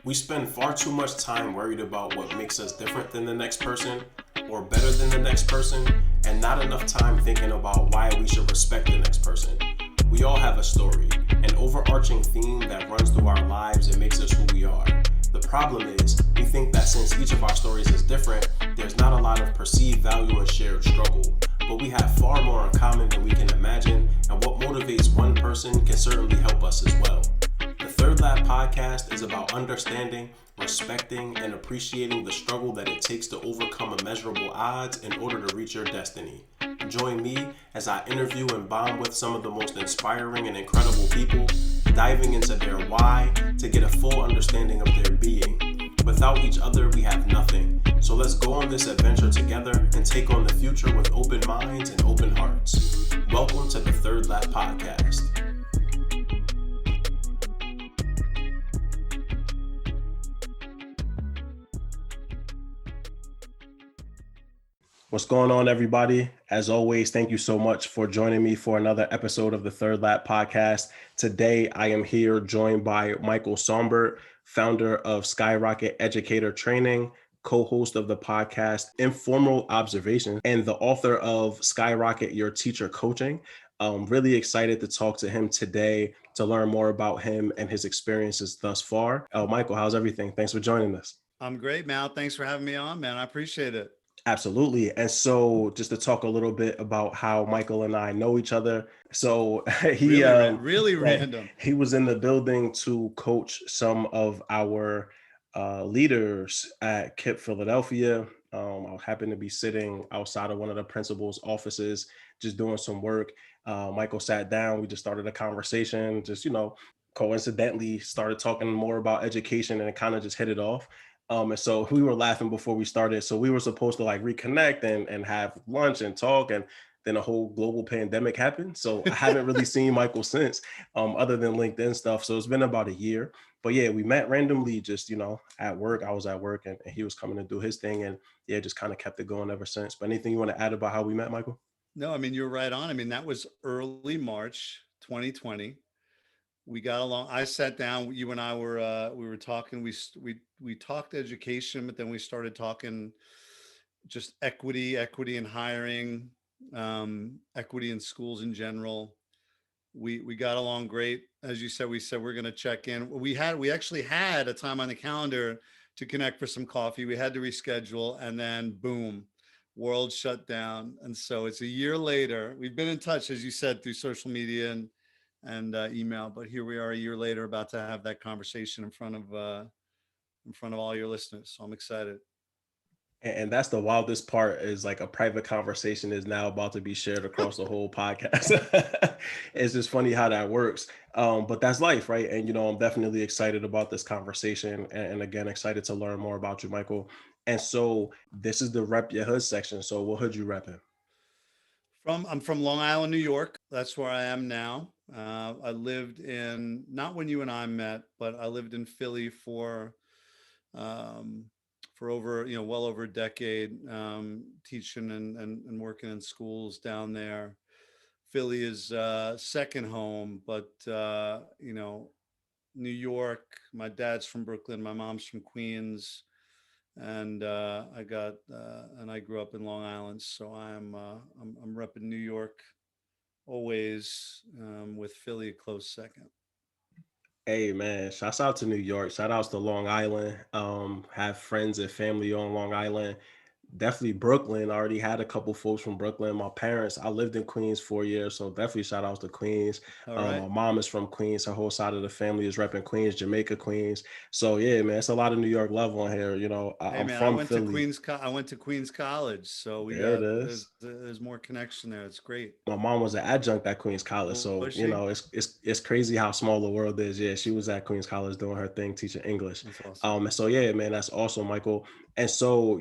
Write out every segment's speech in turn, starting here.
We spend far too much time worried about what makes us different than the next person or better than the next person, and not enough time thinking about why we should respect the next person. We all have a story, an overarching theme that runs through our lives and makes us who we are. The problem is, we think that since each of our stories is different, there's not a lot of perceived value and shared struggle. But we have far more in common than we can imagine, and what motivates one person can certainly help us as well. The Third Lab podcast is about understanding, respecting, and appreciating the struggle that it takes to overcome immeasurable odds in order to reach your destiny. Join me as I interview and bond with some of the most inspiring and incredible people, diving into their why to get a full understanding of their being. Without each other, we have nothing. So let's go on this adventure together and take on the future with open minds and open hearts. Welcome to the Third Lap Podcast. What's going on, everybody? As always, thank you so much for joining me for another episode of the Third Lap Podcast. Today, I am here joined by Michael Sonbert, founder of Skyrocket Educator Training, co-host of the podcast Informal Observation, and the author of Skyrocket Your Teacher Coaching. I'm really excited to talk to him today to learn more about him and his experiences thus far. Michael, how's everything? Thanks for joining us. I'm great, Mal. Thanks for having me on, man. I appreciate it. Absolutely. And so just to talk a little bit about how Michael and I know each other. So Really random. he was in the building to coach some of our leaders at KIPP Philadelphia. I happened to be sitting outside of one of the principal's offices, just doing some work. Michael sat down. We just started a conversation, just, coincidentally started talking more about education, and it kind of just hit it off. And so we were laughing before we started. So we were supposed to like reconnect and have lunch and talk. And then a whole global pandemic happened. So I haven't really seen Michael since, other than LinkedIn stuff. So it's been about a year. But yeah, we met randomly just, at work. I was at work and he was coming to do his thing. And yeah, just kind of kept it going ever since. But anything you want to add about how we met, Michael? No, I mean, you're right on. I mean, that was early March 2020. We got along. I sat down. You and I were talking. We talked education, but then we started talking just equity in hiring, equity in schools in general. We got along great. As you said, we said we're going to check in. We actually had a time on the calendar to connect for some coffee. We had to reschedule, and then boom, world shut down. And so it's a year later. We've been in touch, as you said, through social media and email, but here we are a year later, about to have that conversation in front of all your listeners. So I'm excited. And that's the wildest part, is like a private conversation is now about to be shared across the whole podcast. It's just funny how that works. But that's life, right? And, I'm definitely excited about this conversation. And again, excited to learn more about you, Michael. And so this is the Rep Your Hood section. So what hood you repping? I'm from Long Island, New York. That's where I am now. I lived in, not when you and I met, but I lived in Philly um, for over, well over a decade, teaching and working in schools down there. Philly is second home, but New York. My dad's from Brooklyn. My mom's from Queens, and I grew up in Long Island. So I'm repping New York always, with Philly a close second. Hey man, shouts out to New York. Shout outs to Long Island. Have friends and family on Long Island. Definitely Brooklyn. I already had a couple folks from Brooklyn. My parents, I lived in Queens 4 years, so definitely shout outs to Queens. All right. My mom is from Queens. Her whole side of the family is repping Queens, Jamaica, Queens. So yeah, man, it's a lot of New York love on here. Hey I'm man, I from went to Philly. I went to Queens College, so we There it got is. there's more connection there. It's great. My mom was an adjunct at Queens College, so Was she? it's crazy how small the world is. Yeah, she was at Queens College doing her thing, teaching English. That's awesome. And so yeah, man, that's awesome, Michael. And so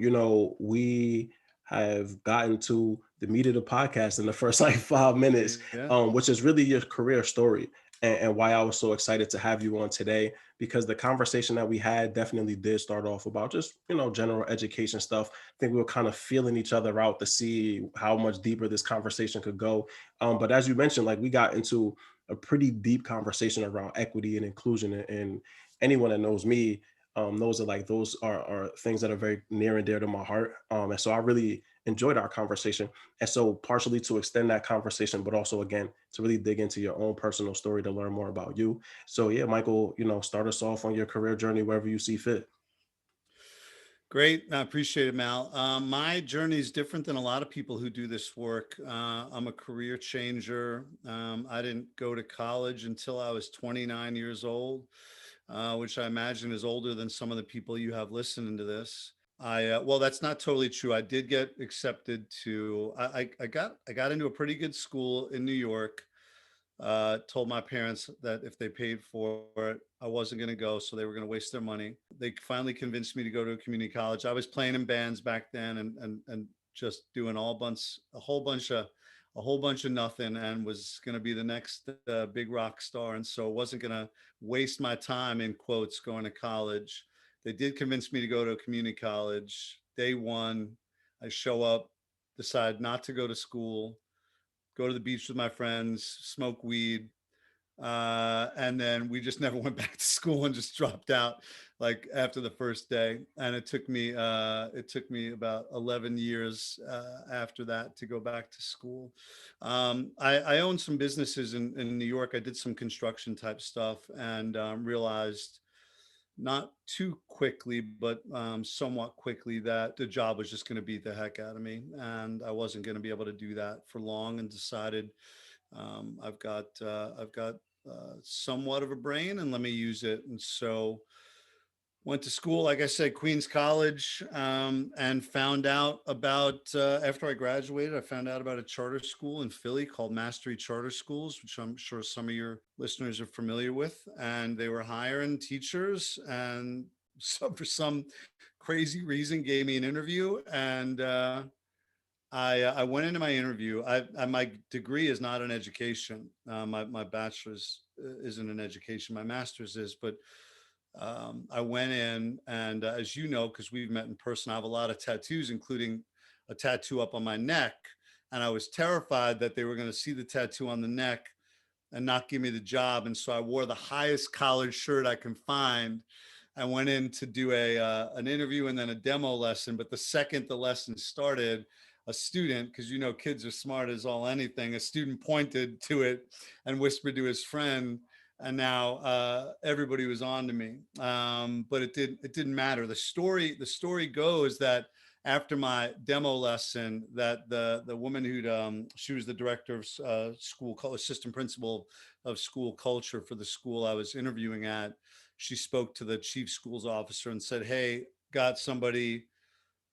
we have gotten to the meat of the podcast in the first like 5 minutes, Yeah. which is really your career story, and why I was so excited to have you on today, because the conversation that we had definitely did start off about just general education stuff. I think we were kind of feeling each other out to see how much deeper this conversation could go. But as you mentioned, like we got into a pretty deep conversation around equity and inclusion. And anyone that knows me Those are things that are very near and dear to my heart. And so I really enjoyed our conversation. And so partially to extend that conversation, but also again to really dig into your own personal story to learn more about you. So yeah, Michael, start us off on your career journey wherever you see fit. Great. I appreciate it, Mal. My journey is different than a lot of people who do this work. I'm a career changer. I didn't go to college until I was 29 years old, which I imagine is older than some of the people you have listening to this. Well, that's not totally true. I did get accepted to, I got into a pretty good school in New York. Told my parents that if they paid for it, I wasn't going to go, so they were going to waste their money. They finally convinced me to go to a community college. I was playing in bands back then, and just doing a whole bunch of nothing, and was going to be the next big rock star. And so wasn't going to waste my time in quotes going to college. They did convince me to go to a community college. Day one, I show up, decide not to go to school, go to the beach with my friends, smoke weed, and then we just never went back to school and just dropped out like after the first day. And it took me about 11 years after that to go back to school. I owned some businesses in New York. I did some construction type stuff, and realized not too quickly, but somewhat quickly, that the job was just going to beat the heck out of me, and I wasn't going to be able to do that for long. And decided I've got somewhat of a brain, and let me use it. And so went to school, like I said, Queens College, and found out about, after I graduated, I found out about a charter school in Philly called Mastery Charter Schools, which I'm sure some of your listeners are familiar with. And they were hiring teachers, and so for some crazy reason gave me an interview. And I went into my interview. My degree is not in education. My bachelor's isn't in education. My master's is, but I went in, and as you know, because we've met in person, I have a lot of tattoos, including a tattoo up on my neck. And I was terrified that they were going to see the tattoo on the neck and not give me the job. And so I wore the highest collared shirt I can find. I went in to do an interview and then a demo lesson. But the second the lesson started, a student, because kids are smart as all anything, a student pointed to it and whispered to his friend, and now everybody was on to me. But it didn't matter. The story goes that after my demo lesson, that the woman she was the director of assistant principal of school culture for the school I was interviewing at. She spoke to the chief schools officer and said, "Hey, got somebody,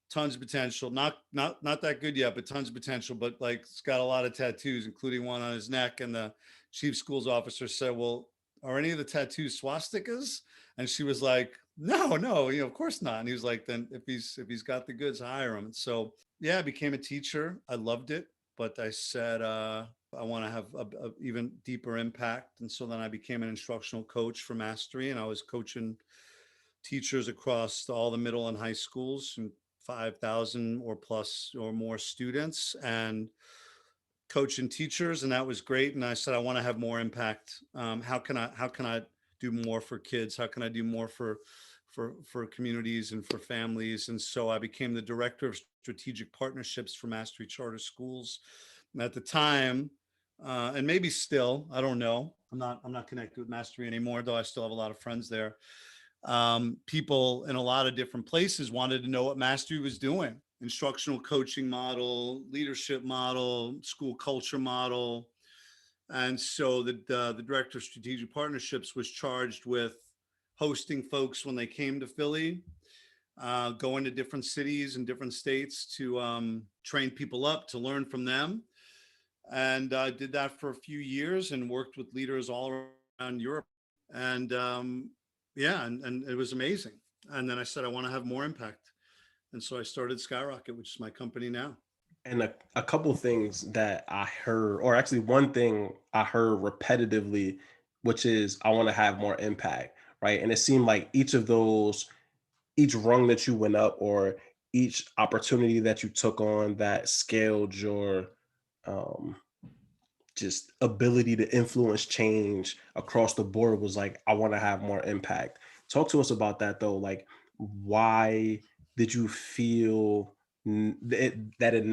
tons of potential, not that good yet, but tons of potential, but like it's got a lot of tattoos, including one on his neck." And the chief schools officer said, "Well, are any of the tattoos swastikas?" And she was like, "No, no, of course not." And he was like, "Then if he's got the goods, hire him." And so yeah, I became a teacher. I loved it, but I said, I want to have a even deeper impact. And so then I became an instructional coach for Mastery, and I was coaching teachers across all the middle and high schools, and 5,000 or plus or more students, and coaching teachers. And that was great. And I said, I want to have more impact. How can I do more for kids? How can I do more for communities and for families? And so I became the director of strategic partnerships for Mastery Charter Schools. And at the time, and maybe still, I don't know, I'm not connected with Mastery anymore, though I still have a lot of friends there. People in a lot of different places wanted to know what Mastery was doing: instructional coaching model, leadership model, school culture model. And so the director of strategic partnerships was charged with hosting folks when they came to Philly, going to different cities and different states to train people up, to learn from them. And I did that for a few years and worked with leaders all around Europe. And yeah, and it was amazing. And then I said, I want to have more impact. And so I started Skyrocket, which is my company now. And a couple things that I heard, or actually one thing I heard repetitively, which is I want to have more impact, right? And it seemed like each rung that you went up, or each opportunity that you took on that scaled your um, just ability to influence change across the board, was like, I want to have more impact. Talk to us about that though. Like, why did you feel that it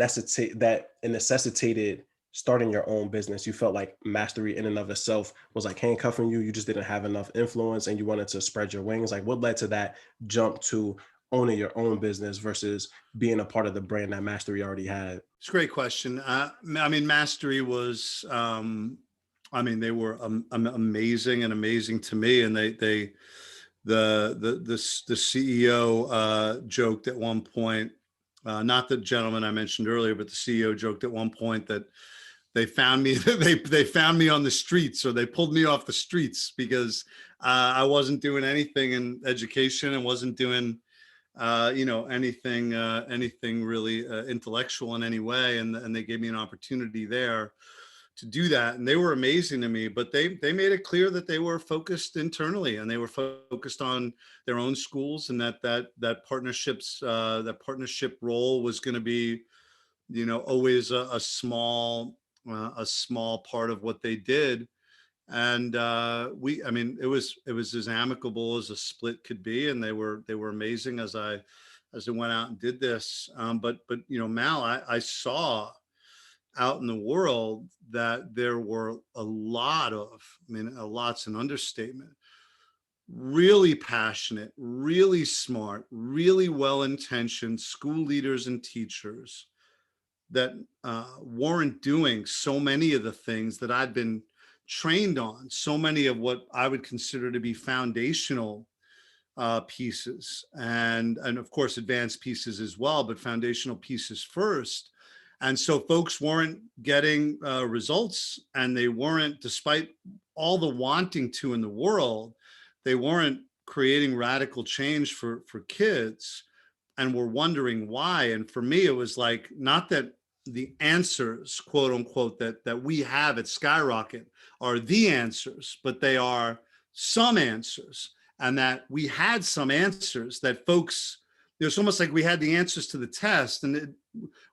necessitated starting your own business? You felt like mastery in and of itself was like handcuffing you. You just didn't have enough influence, and you wanted to spread your wings. Like, what led to that jump to owning your own business versus being a part of the brand that mastery already had? It's a great question. I mean, Mastery was, I mean, they were amazing and amazing to me. And the CEO joked at one point, not the gentleman I mentioned earlier, but the CEO joked at one point that they found me, they found me on the streets, or they pulled me off the streets because I wasn't doing anything in education and wasn't doing anything really intellectual in any way, and they gave me an opportunity there to do that, and they were amazing to me. But they made it clear that they were focused internally, and they were focused on their own schools, and that partnership role was going to be, always a small part of what they did. And I mean, it was as amicable as a split could be, and they were amazing as I went out and did this. But Mal, I saw out in the world that there were a lot of, I mean, a lot's an understatement, really passionate, really smart, really well-intentioned school leaders and teachers that weren't doing so many of the things that I'd been trained on, so many of what I would consider to be foundational pieces, and of course advanced pieces as well, but foundational pieces first. And so folks weren't getting results, and they weren't, despite all the wanting to in the world, they weren't creating radical change for kids, and were wondering why. And for me, it was like, not that the answers, quote unquote, that we have at Skyrocket are the answers, but they are some answers. And that we had some answers that folks, it's almost like we had the answers to the test, and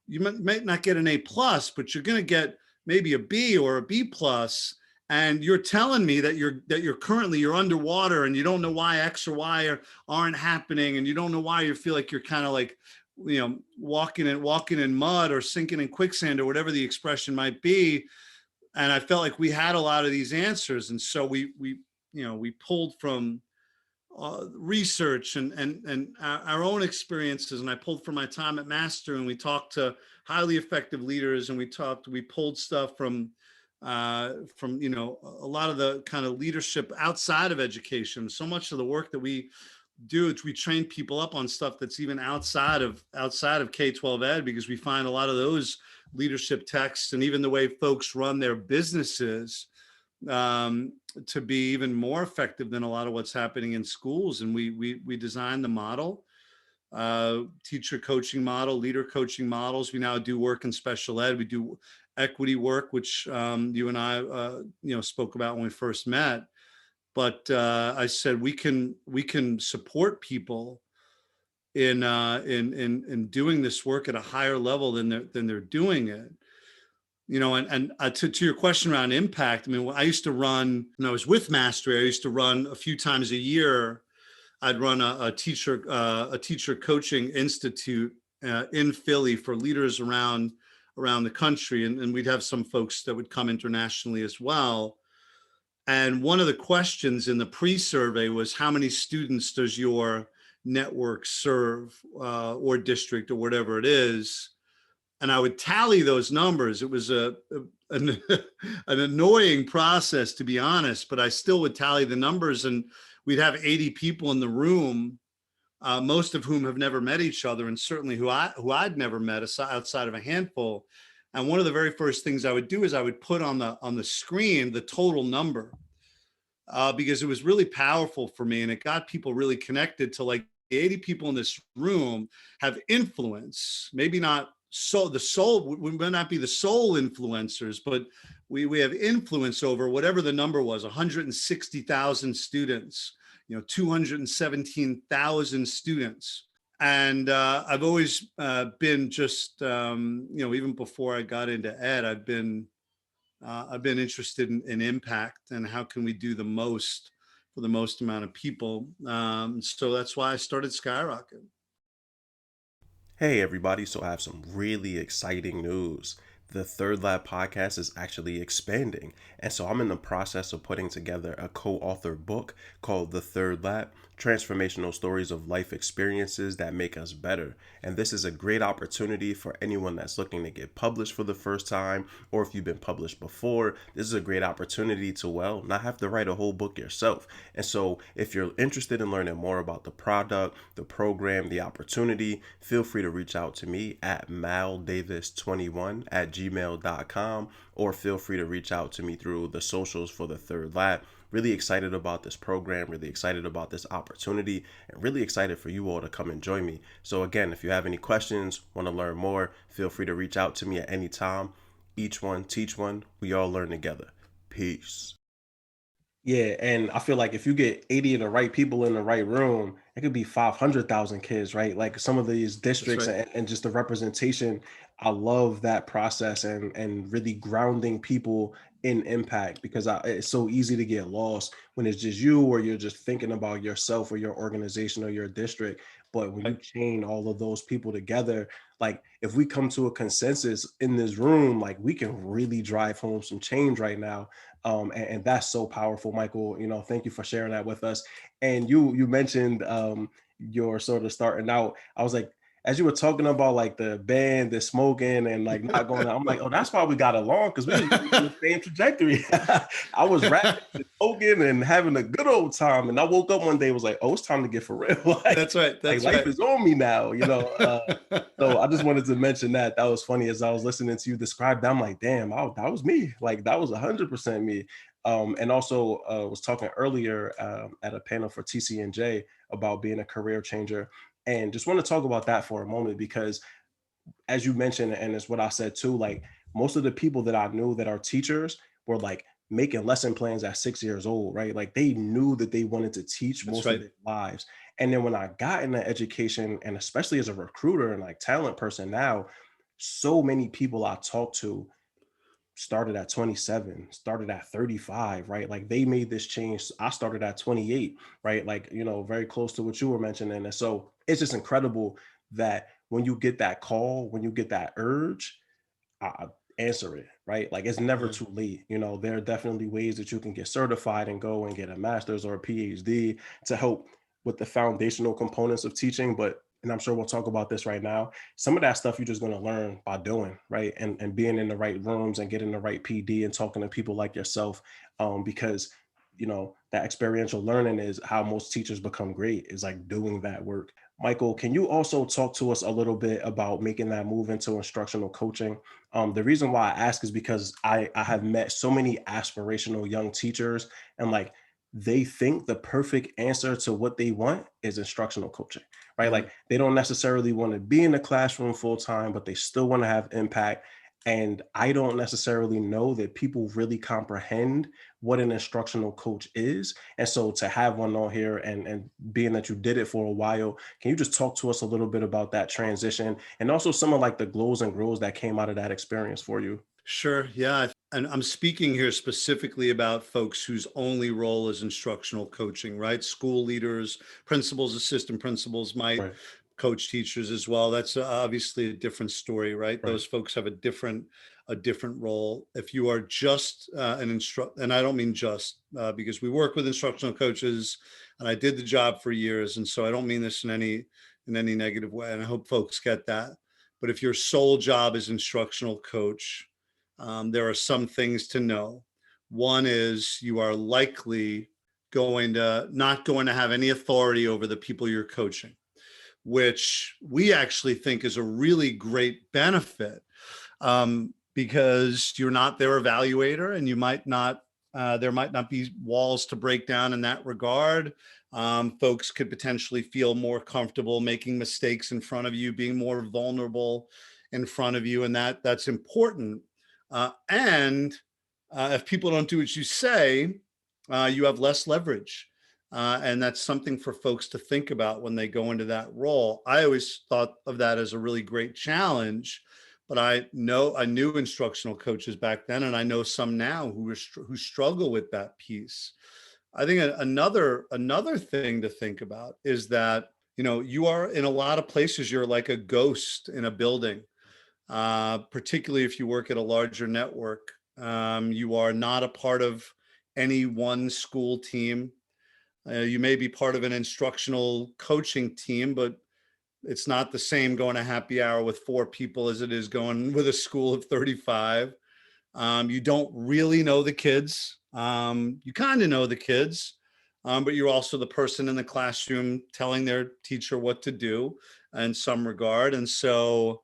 you might not get an A plus, but you're going to get maybe a B or a B plus. And you're telling me that you're underwater, and you don't know why X or Y aren't happening, and you don't know why you feel like you're kind of like, walking in mud or sinking in quicksand, or whatever the expression might be. And I felt like we had a lot of these answers, and so we pulled from research and our own experiences, and I pulled from my time at Master, and we talked to highly effective leaders, and we pulled stuff from a lot of the kind of leadership outside of education. So much of the work that we do is we train people up on stuff that's even outside of K-12 ed, because we find a lot of those leadership texts, and even the way folks run their businesses, to be even more effective than a lot of what's happening in schools. And we designed the model, teacher coaching model, leader coaching models. We now do work in special ed. We do equity work, which you and I spoke about when we first met. But I said we can support people in doing this work at a higher level than they're doing it. And to your question around impact, I mean, I used to run, when I was with Mastery, I used to run a few times a year. I'd run a teacher coaching institute in Philly for leaders around the country, and we'd have some folks that would come internationally as well. And one of the questions in the pre-survey was, how many students does your network serve, or district, or whatever it is? And I would tally those numbers. It was an annoying process, to be honest, but I still would tally the numbers, and we'd have 80 people in the room, most of whom have never met each other, and certainly who I'd never met outside of a handful. And one of the very first things I would do is I would put on the screen the total number, because it was really powerful for me, and it got people really connected to, like, the 80 people in this room have influence, maybe not. So the soul, we might not be the sole influencers, but we have influence over whatever the number was, 160,000 students, 217,000 students. And I've always been just, even before I got into ed, I've been interested in impact, and how can we do the most for for the most amount of people. So that's why I started Skyrocket. Hey everybody, so I have some really exciting news. The Third Lab podcast is actually expanding, and so I'm in the process of putting together a co-authored book called The Third Lab: Transformational Stories of Life Experiences That Make Us Better. And this is a great opportunity for anyone that's looking to get published for the first time, or if you've been published before, this is a great opportunity to, well, not have to write a whole book yourself. And so if you're interested in learning more about the product, the program, the opportunity, feel free to reach out to me at maldavis21@gmail.com, or feel free to reach out to me through the socials for the Third Lab. Really excited about this program, really excited about this opportunity, and really excited for you all to come and join me. So again, if you have any questions, want to learn more, feel free to reach out to me at any time. Each one, teach one. We all learn together. Peace. Yeah, and I feel like if you get 80 of the right people in the right room, it could be 500,000 kids, right? Like some of these That's districts right. and just the representation. I love that process and really grounding people in impact, because it's so easy to get lost when it's just you, or you're just thinking about yourself or your organization or your district. But when you Right. chain all of those people together, like if we come to a consensus in this room, like we can really drive home some change right now. And that's so powerful, Michael. Thank you for sharing that with us. And you mentioned your sort of starting out. I was like, as you were talking about like the band, the smoking, and like not going out, I'm like, oh, that's why we got along, because we was really on the same trajectory. I was rapping and smoking and having a good old time, and I woke up one day, was like, oh, it's time to get for real. like That's right. like That's life right. is on me now. So I just wanted to mention that. That was funny as I was listening to you describe that. I'm like, damn, that was me. Like that was 100% me. And also was talking earlier at a panel for TCNJ about being a career changer, and just want to talk about that for a moment, because as you mentioned, and it's what I said too, like most of the people that I knew that are teachers were like making lesson plans at 6 years old, right? Like they knew that they wanted to teach That's most of right. their lives. And then when I got into education, and especially as a recruiter and like talent person now, so many people I talk to started at 27, started at 35, right? Like they made this change. I started at 28, right? Like, very close to what you were mentioning. And so it's just incredible that when you get that call, when you get that urge, I answer it, right? Like it's never Yeah. too late. There are definitely ways that you can get certified and go and get a master's or a PhD to help with the foundational components of teaching. But, and I'm sure we'll talk about this right now, some of that stuff you're just going to learn by doing, right? And being in the right rooms and getting the right PD and talking to people like yourself, because that experiential learning is how most teachers become great, is like doing that work. Michael, can you also talk to us a little bit about making that move into instructional coaching? The reason why I ask is because I have met so many aspirational young teachers, and like they think the perfect answer to what they want is instructional coaching, right? Yeah. Like they don't necessarily want to be in the classroom full time, but they still want to have impact. And I don't necessarily know that people really comprehend what an instructional coach is. And so to have one on here, and being that you did it for a while, can you just talk to us a little bit about that transition, and also some of like the glows and grows that came out of that experience for you? Sure. Yeah. And I'm speaking here specifically about folks whose only role is instructional coaching, right? School leaders, principals, assistant principals might Right, coach teachers as well. That's obviously a different story, right? right, Those folks have a different role. If you are just an instruct, and I don't mean just because we work with instructional coaches, and I did the job for years, and so I don't mean this in any negative way, and I hope folks get that. But if your sole job is instructional coach, there are some things to know. One is you are likely not going to have any authority over the people you're coaching, which we actually think is a really great benefit, because you're not their evaluator, and there might not be walls to break down in that regard. Folks could potentially feel more comfortable making mistakes in front of you, being more vulnerable in front of you, and that's important. And if people don't do what you say, you have less leverage. And that's something for folks to think about when they go into that role. I always thought of that as a really great challenge, but I knew instructional coaches back then, and I know some now who struggle with that piece. I think another thing to think about is that, you are in a lot of places, you're like a ghost in a building, particularly if you work at a larger network. You are not a part of any one school team. You may be part of an instructional coaching team, but it's not the same going to happy hour with 4 people as it is going with a school of 35. You don't really know the kids. You kind of know the kids, but you're also the person in the classroom telling their teacher what to do in some regard. And so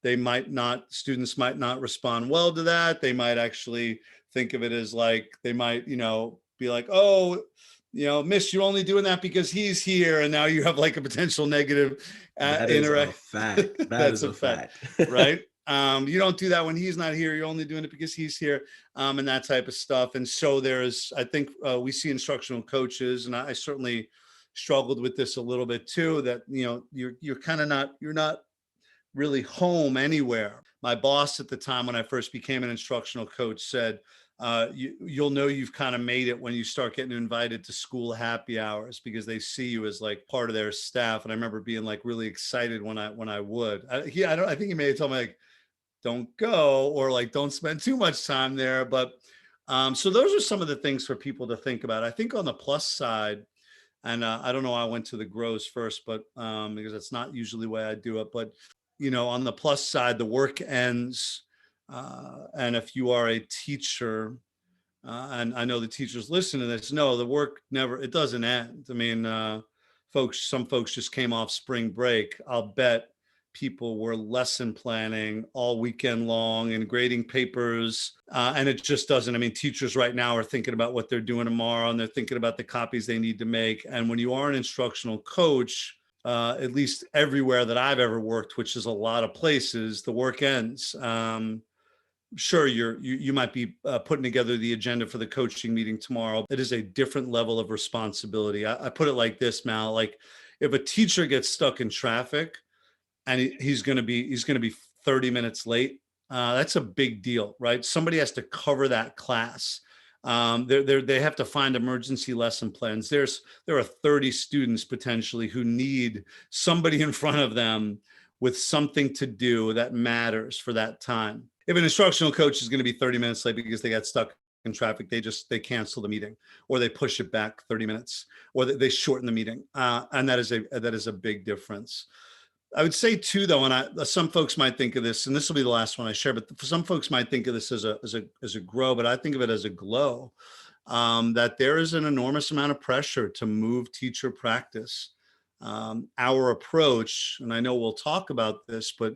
students might not respond well to that. They might actually think of it as like, they might, be like, oh, miss, you're only doing that because he's here. And now you have like a potential negative That is a interact. fact. That That's is a a fact, fact. right? You don't do that when he's not here. You're only doing it because he's here, and that type of stuff. And so I think we see instructional coaches, and I certainly struggled with this a little bit too. That you're kind of you're not really home anywhere. My boss at the time, when I first became an instructional coach, said, you'll know you've kind of made it when you start getting invited to school happy hours, because they see you as like part of their staff. And I remember being like really excited when I would. I think he may have told me like, don't go, or like, don't spend too much time there. But so those are some of the things for people to think about. I think on the plus side, and I don't know why I went to the grows first, but because that's not usually the way I do it. But on the plus side, the work ends, and if you are a teacher, and I know the teachers listen to this, no, the work it doesn't end. I mean, some folks just came off spring break. I'll bet people were lesson planning all weekend long and grading papers. And it just doesn't. I mean, teachers right now are thinking about what they're doing tomorrow, and they're thinking about the copies they need to make. And when you are an instructional coach, at least everywhere that I've ever worked, which is a lot of places, the work ends. Sure, you might be putting together the agenda for the coaching meeting tomorrow. It is a different level of responsibility. I put it like this, Mal. Like, if a teacher gets stuck in traffic and he's going to be 30 minutes late, that's a big deal, right? Somebody has to cover that class. They have to find emergency lesson plans. There are 30 students potentially who need somebody in front of them with something to do that matters for that time. If an instructional coach is going to be 30 minutes late because they got stuck in traffic, they cancel the meeting, or they push it back 30 minutes, or they shorten the meeting, and that is a big difference. I would say too, though, and some folks might think of this, and this will be the last one I share, but some folks might think of this as a grow, but I think of it as a glow. That there is an enormous amount of pressure to move teacher practice. Our approach, and I know we'll talk about this, but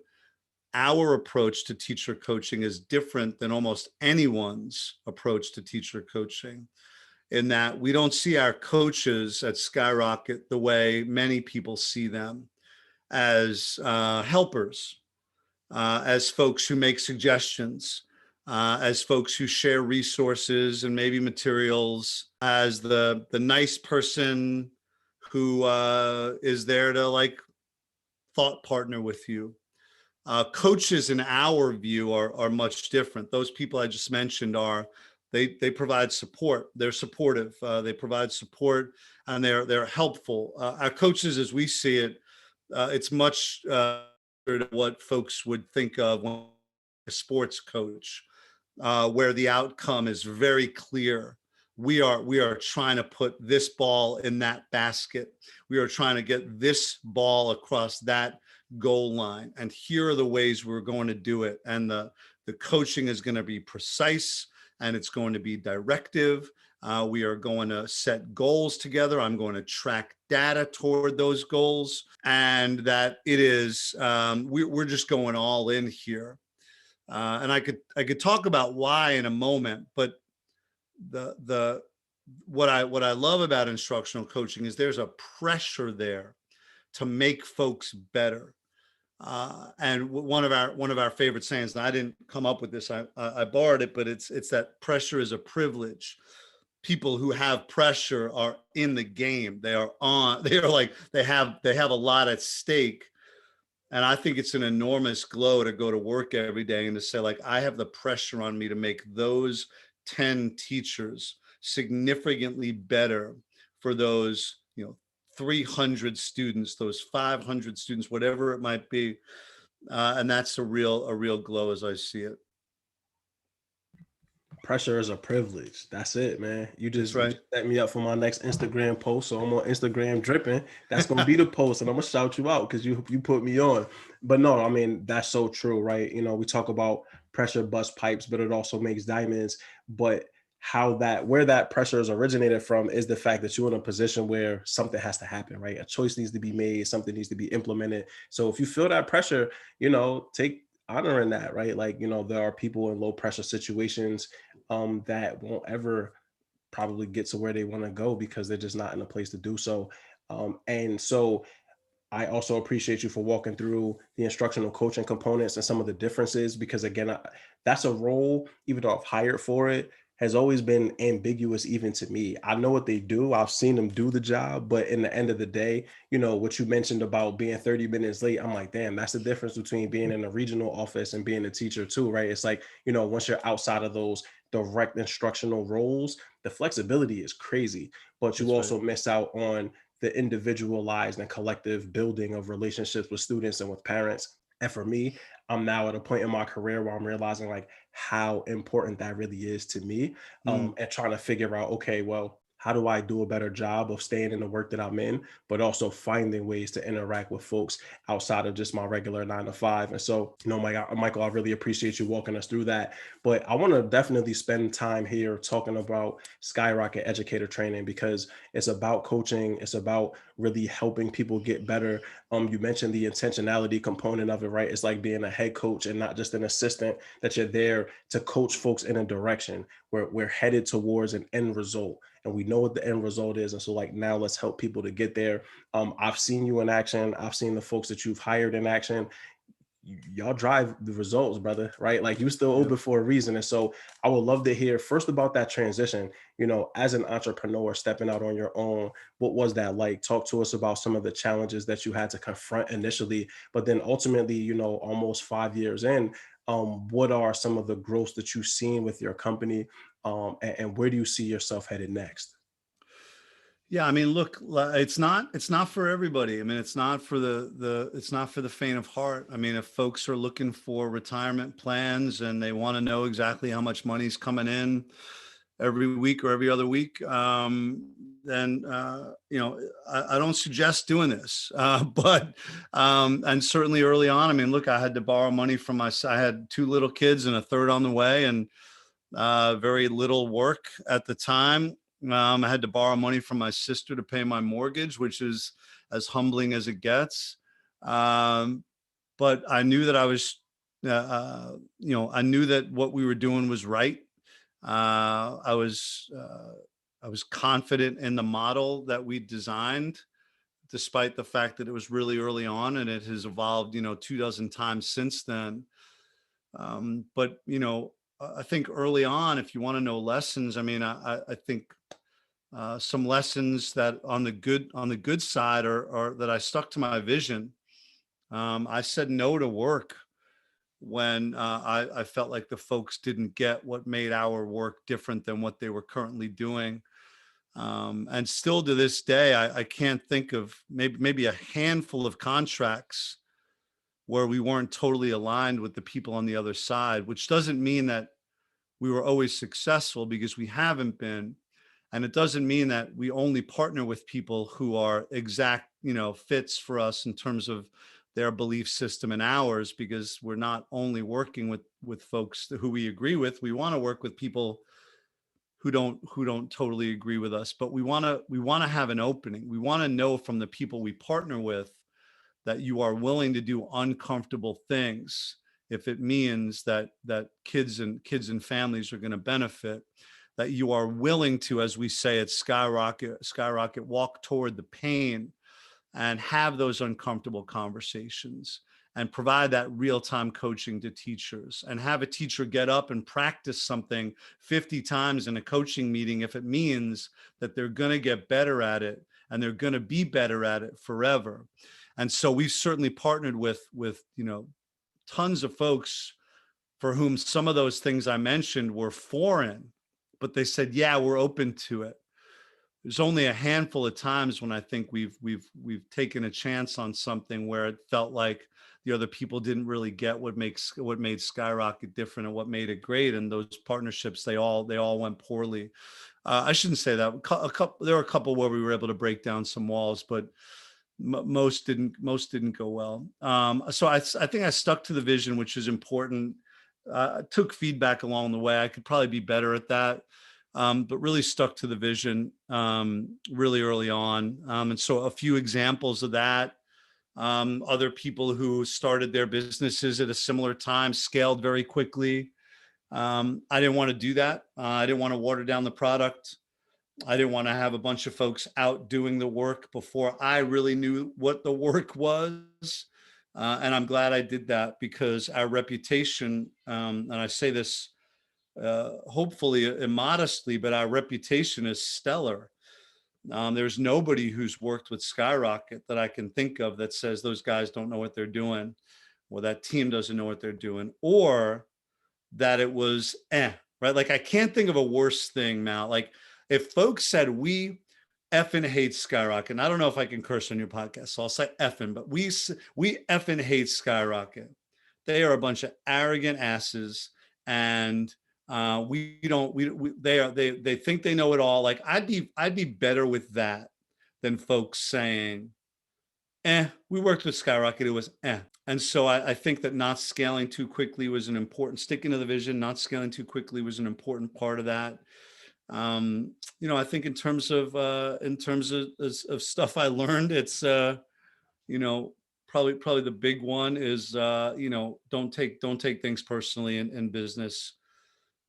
our approach to teacher coaching is different than almost anyone's approach to teacher coaching, in that we don't see our coaches at Skyrocket the way many people see them, as helpers, as folks who make suggestions, as folks who share resources and maybe materials, as the nice person who is there to like thought partner with you. Coaches, in our view, are much different. Those people I just mentioned they provide support. They're supportive. They provide support, and they're helpful. Our coaches, as we see it, it's much what folks would think of when a sports coach, where the outcome is very clear. We are trying to put this ball in that basket. We are trying to get this ball across that goal line, and here are the ways we're going to do it. And the coaching is going to be precise, and it's going to be directive. We are going to set goals together. I'm going to track data toward those goals, and that it is we're just going all in here. And I could talk about why in a moment, but what I love about instructional coaching is there's a pressure there to make folks better. And one of our favorite sayings, and I didn't come up with this, I borrowed it, but it's that pressure is a privilege. People who have pressure are in the game. They are like, they have a lot at stake. And I think it's an enormous glow to go to work every day and to say, like, I have the pressure on me to make those 10 teachers significantly better for those, 300 students, those 500 students, whatever it might be. And that's a real glow as I see it. Pressure is a privilege. That's it, man. That's You right. just set me up for my next Instagram post. So I'm on Instagram dripping. That's gonna be the post, and I'm gonna shout you out because you put me on. But no, I mean that's so true, right? We talk about pressure bust pipes, but it also makes diamonds. But where that pressure is originated from is the fact that you're in a position where something has to happen, right? A choice needs to be made, something needs to be implemented. So if you feel that pressure, take honor in that, right? Like, there are people in low pressure situations that won't ever probably get to where they want to go because they're just not in a place to do so. And so I also appreciate you for walking through the instructional coaching components and some of the differences because, again, that's a role, even though I've hired for it, has always been ambiguous even to me. I know what they do. I've seen them do the job, but in the end of the day, what you mentioned about being 30 minutes late, I'm like, damn, that's the difference between being in a regional office and being a teacher too, right? It's like, once you're outside of those direct instructional roles, the flexibility is crazy, but you That's right. also miss out on the individualized and collective building of relationships with students and with parents. And for me, I'm now at a point in my career where I'm realizing like how important that really is to me, Mm, and trying to figure out, okay, well, how do I do a better job of staying in the work that I'm in, but also finding ways to interact with folks outside of just my regular 9 to 5. And so, Michael, I really appreciate you walking us through that. But I want to definitely spend time here talking about Skyrocket Educator Training because it's about coaching. It's about really helping people get better. You mentioned the intentionality component of it, right? It's like being a head coach and not just an assistant, that you're there to coach folks in a direction where we're headed towards an end result. And we know what the end result is. And so like, now let's help people to get there. I've seen you in action. I've seen the folks that you've hired in action. Y'all drive the results, brother, right? Like you still yeah. open for a reason. And so I would love to hear first about that transition, as an entrepreneur stepping out on your own. What was that like? Talk to us about some of the challenges that you had to confront initially, but then ultimately, almost 5 years in, what are some of the growths that you've seen with your company? And where do you see yourself headed next? Yeah, I mean, look, it's not for everybody. I mean, it's not for the faint of heart. I mean, if folks are looking for retirement plans and they want to know exactly how much money's coming in every week or every other week, then I don't suggest doing this. But and certainly early on, I mean, look, I had to borrow money from I had two little kids and a third on the way, and very little work at the time. I had to borrow money from my sister to pay my mortgage, which is as humbling as it gets. Um, but I knew that I knew that what we were doing was right. I was confident in the model that we designed, despite the fact that it was really early on and it has evolved, 2 dozen times since then. But I think early on, if you want to know lessons, I mean, I think some lessons that on the good side are that I stuck to my vision. I said no to work when I felt like the folks didn't get what made our work different than what they were currently doing. And still to this day, I can't think of maybe a handful of contracts where we weren't totally aligned with the people on the other side, which doesn't mean that we were always successful, because we haven't been. And it doesn't mean that we only partner with people who are exact, fits for us in terms of their belief system and ours, because we're not only working with folks who we agree with. We want to work with people who don't totally agree with us, but we want to have an opening. We want to know from the people we partner with that you are willing to do uncomfortable things if it means that kids and families are going to benefit, that you are willing to, as we say at Skyrocket, walk toward the pain and have those uncomfortable conversations and provide that real-time coaching to teachers, and have a teacher get up and practice something 50 times in a coaching meeting if it means that they're going to get better at it and they're going to be better at it forever. And so we've certainly partnered with tons of folks for whom some of those things I mentioned were foreign, but they said, yeah, we're open to it. There's only a handful of times when I think we've taken a chance on something where it felt like the other people didn't really get what made Skyrocket different and what made it great. And those partnerships, they all went poorly. I shouldn't say that. A couple, there were a couple where we were able to break down some walls, but most didn't go well. So I think I stuck to the vision, which is important. Took feedback along the way. I could probably be better at that, but really stuck to the vision really early on. And so a few examples of that. Other people who started their businesses at a similar time scaled very quickly. I didn't want to do that. I didn't want to water down the product. I didn't want to have a bunch of folks out doing the work before I really knew what the work was. And I'm glad I did that, because our reputation, and I say this hopefully immodestly, but our reputation is stellar. There's nobody who's worked with Skyrocket that I can think of that says those guys don't know what they're doing, or that team doesn't know what they're doing, or that it was right? Like, I can't think of a worse thing now. Like, if folks said we effing hate Skyrocket, and I don't know if I can curse on your podcast, so I'll say effing, but we effing hate Skyrocket. They are a bunch of arrogant asses, and we don't they think they know it all. Like, I'd be better with that than folks saying, we worked with Skyrocket, it was And so I think that not scaling too quickly was an important, sticking to the vision, not scaling too quickly was an important part of that. I think in terms of stuff I learned, it's probably the big one is don't take things personally in business.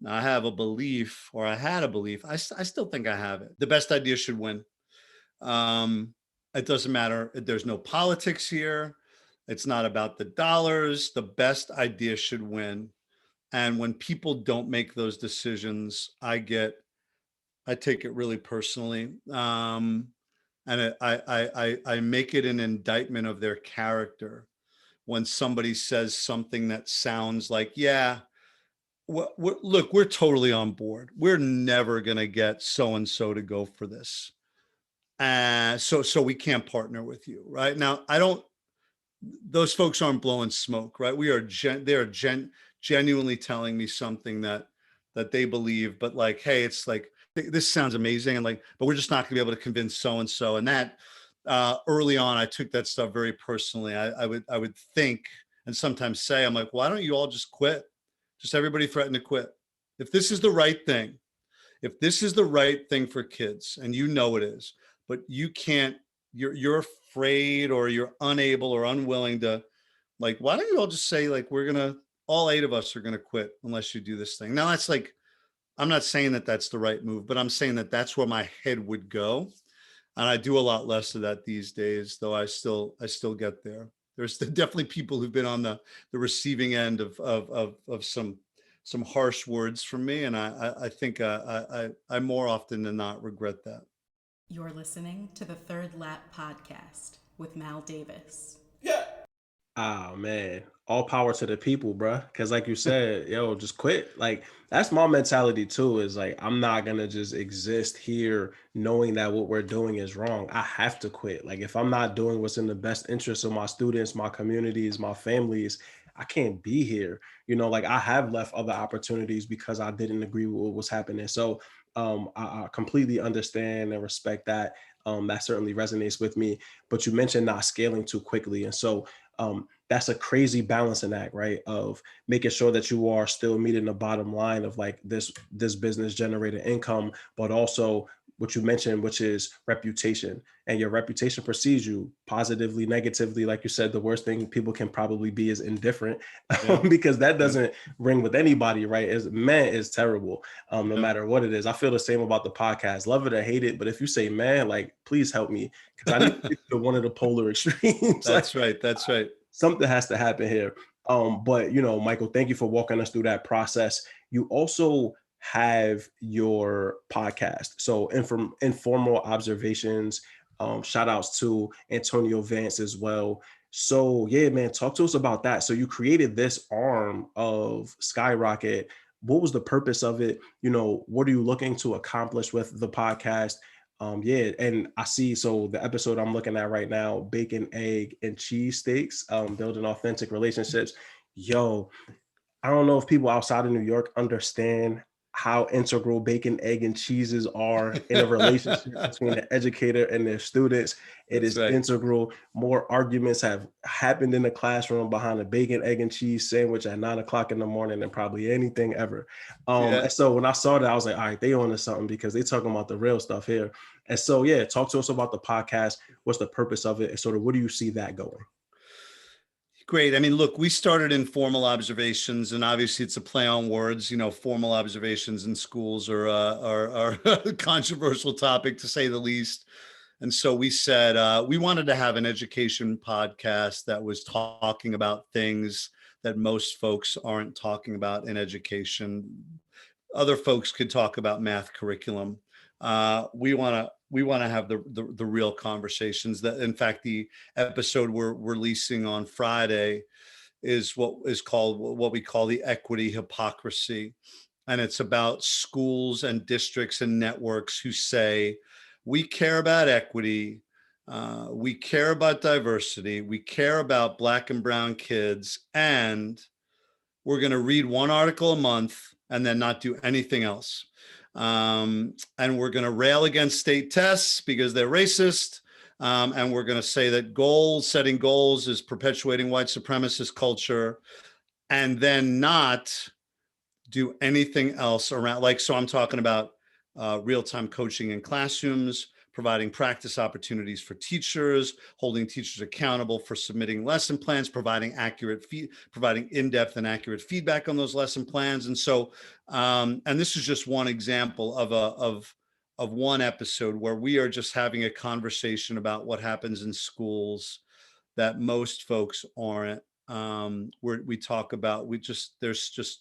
I have a belief, or I had a belief. I still think I have it. The best idea should win. It doesn't matter. There's no politics here. It's not about the dollars. The best idea should win. And when people don't make those decisions, I take it really personally. And I make it an indictment of their character when somebody says something that sounds like, yeah, look, we're totally on board. We're never going to get so-and-so to go for this. So we can't partner with you, right? Now, those folks aren't blowing smoke, right? They are genuinely telling me something that they believe, but like, hey, it's like, this sounds amazing, and like, but we're just not gonna be able to convince so-and-so. And that early on, I took that stuff very personally. I would think, and sometimes say, I'm like, why don't you all just quit? Just everybody threaten to quit. If this is the right thing, for kids, and you know it is, but you can't, you're afraid, or you're unable or unwilling to, like, why don't you all just say, like, all 8 of us are gonna quit unless you do this thing. Now, that's like, I'm not saying that that's the right move, but I'm saying that that's where my head would go. And I do a lot less of that these days, though I still get there. There's definitely people who've been on the receiving end of some harsh words from me. And I think I more often than not regret that. You're listening to the Third Lap Podcast with Mal Davis. Yeah. Oh man, all power to the people, bruh. Because like you said, yo, just quit. Like, that's my mentality too, is like, I'm not gonna just exist here knowing that what we're doing is wrong. I have to quit. Like, if I'm not doing what's in the best interest of my students, my communities, my families, I can't be here. Like, I have left other opportunities because I didn't agree with what was happening. So I completely understand and respect that. That certainly resonates with me. But you mentioned not scaling too quickly. And so that's a crazy balancing act, right? Of making sure that you are still meeting the bottom line of like this business generating income, but also what you mentioned, which is reputation. And your reputation precedes you positively, negatively. Like you said, the worst thing people can probably be is indifferent, because that doesn't ring with anybody, right? Is terrible, no matter what it is. I feel the same about the podcast. Love it or hate it, but if you say man, like, please help me, because I need to get to one of the polar extremes. That's right. That's right. Something has to happen here. But Michael, thank you for walking us through that process. You also have your podcast. So informal observations, shout outs to Antonio Vance as well. So yeah, man, talk to us about that. So you created this arm of Skyrocket. what was the purpose of it? What are you looking to accomplish with the podcast? Yeah, and I see, so the episode I'm looking at right now, bacon, egg, and cheese steaks, building authentic relationships. Yo, I don't know if people outside of New York understand how integral bacon, egg, and cheeses are in a relationship between an educator and their students. It That's is right. integral. More arguments have happened in the classroom behind a bacon, egg, and cheese sandwich at 9 o'clock in the morning than probably anything ever. Yeah. And so when I saw that, I was like, all right, they on to something, because they talking about the real stuff here. And so, yeah, talk to us about the podcast. What's the purpose of it? And sort of, what do you see that going? Great. I mean, look, we started in formal observations, and obviously it's a play on words. Formal observations in schools are a controversial topic, to say the least. And so we said we wanted to have an education podcast that was talking about things that most folks aren't talking about in education. Other folks could talk about math curriculum. We want to have the real conversations. That, in fact, the episode we're releasing on Friday is what we call the equity hypocrisy, and it's about schools and districts and networks who say, we care about equity, we care about diversity, we care about Black and brown kids, and we're going to read one article a month and then not do anything else. And we're going to rail against state tests because they're racist. And we're going to say that setting goals is perpetuating white supremacist culture, and then not do anything else around. So I'm talking about real-time coaching in classrooms, providing practice opportunities for teachers, holding teachers accountable for submitting lesson plans, providing in-depth and accurate feedback on those lesson plans. And so, and this is just one example of one episode where we are just having a conversation about what happens in schools that most folks aren't. Where we talk about, there's just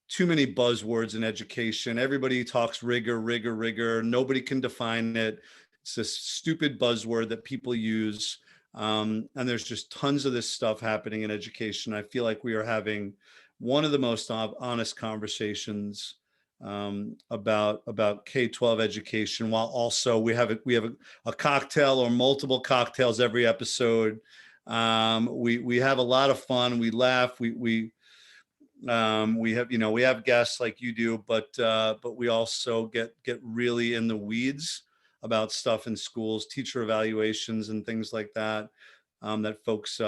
too many buzzwords in education. Everybody talks rigor. Nobody can define it. It's this stupid buzzword that people use. And there's just tons of this stuff happening in education. I feel like we are having one of the most honest conversations about K-12 education, while also we have a cocktail or multiple cocktails every episode. We have a lot of fun. We laugh. We have guests like you do, but we also get really in the weeds about stuff in schools, teacher evaluations and things like that, that folks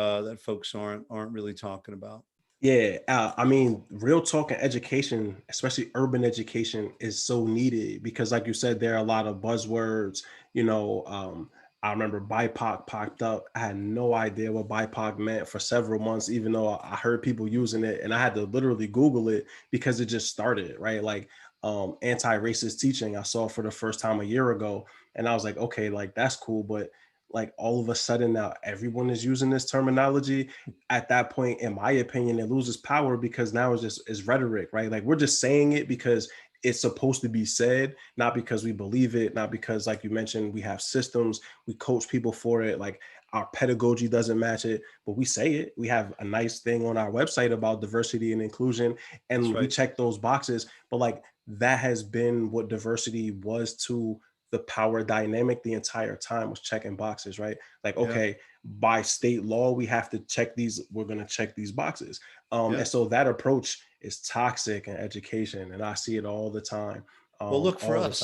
aren't really talking about. Yeah, I mean, real talk in education, especially urban education, is so needed because, like you said, there are a lot of buzzwords. I remember BIPOC popped up. I had no idea what BIPOC meant for several months, even though I heard people using it, and I had to literally Google it because it just started, right? Like anti-racist teaching, I saw for the first time a year ago, and I was like, okay, like that's cool, but like all of a sudden now everyone is using this terminology. At that point, in my opinion, it loses power because now it's rhetoric, right? Like we're just saying it because it's supposed to be said, not because we believe it, not because, like you mentioned, we have systems, we coach people for it, like our pedagogy doesn't match it, but we say it. We have a nice thing on our website about diversity and inclusion, and That's right. we check those boxes. But like that has been what diversity was to the power dynamic the entire time, was checking boxes, right? Like, okay, by state law, we have to check these, we're going to check these boxes. And so that approach is toxic in education. And I see it all the time. Well, look, for all us,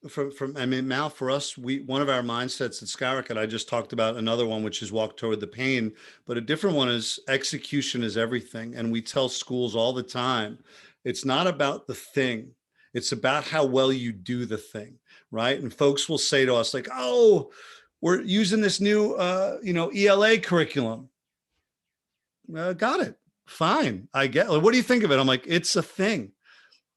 the time. Mal, for us, one of our mindsets at Skyrocket, I just talked about another one, which is walk toward the pain, but a different one is execution is everything. And we tell schools all the time, it's not about the thing. It's about how well you do the thing, right? And folks will say to us like, oh, we're using this new, ELA curriculum. Got it. Fine. I get it. What do you think of it? I'm like, it's a thing.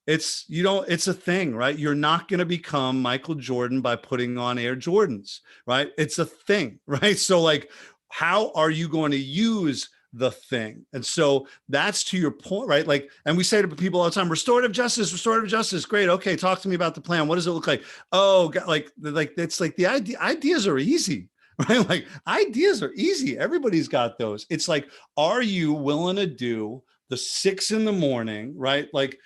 It's a thing, right? You're not going to become Michael Jordan by putting on Air Jordans, right? It's a thing, right? So like, how are you going to use the thing? And so that's to your point, right? Like, and we say to people all the time, restorative justice, great. Okay. Talk to me about the plan. What does it look like? Oh, God, like it's like the ideas are easy, right? Like ideas are easy. Everybody's got those. It's like, are you willing to do the 6 a.m, right? Like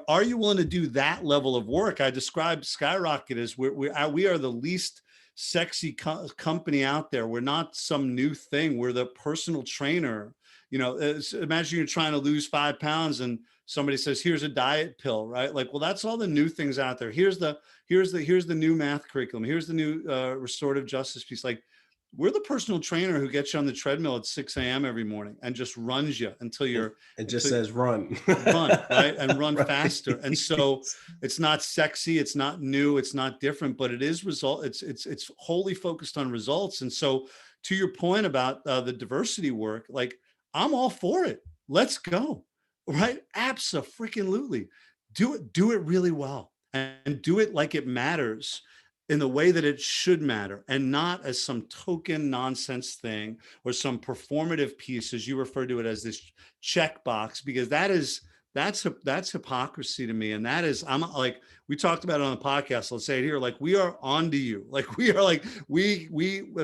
are you willing to do that level of work? I described Skyrocket as we are the least sexy company out there. We're not some new thing. We're the personal trainer. Imagine you're trying to lose 5 pounds and somebody says, here's a diet pill, right? Like, well, that's all the new things out there. Here's the new math curriculum. Here's the new restorative justice piece. Like, we're the personal trainer who gets you on the treadmill at 6 a.m. every morning and just runs you until you're. It just says run. Run, right? And run Right. faster. And so it's not sexy, it's not new, it's not different, but it is it's wholly focused on results. And so to your point about the diversity work, like, I'm all for it. Let's go, right? Abso-freaking-lutely. Do it really well, and do it like it matters, in the way that it should matter, and not as some token nonsense thing or some performative piece, as you refer to it, as this checkbox, because that's hypocrisy to me. And that is, I'm like, we talked about it on the podcast. Let's say it here. Like, we are on to you. Like, we are like, we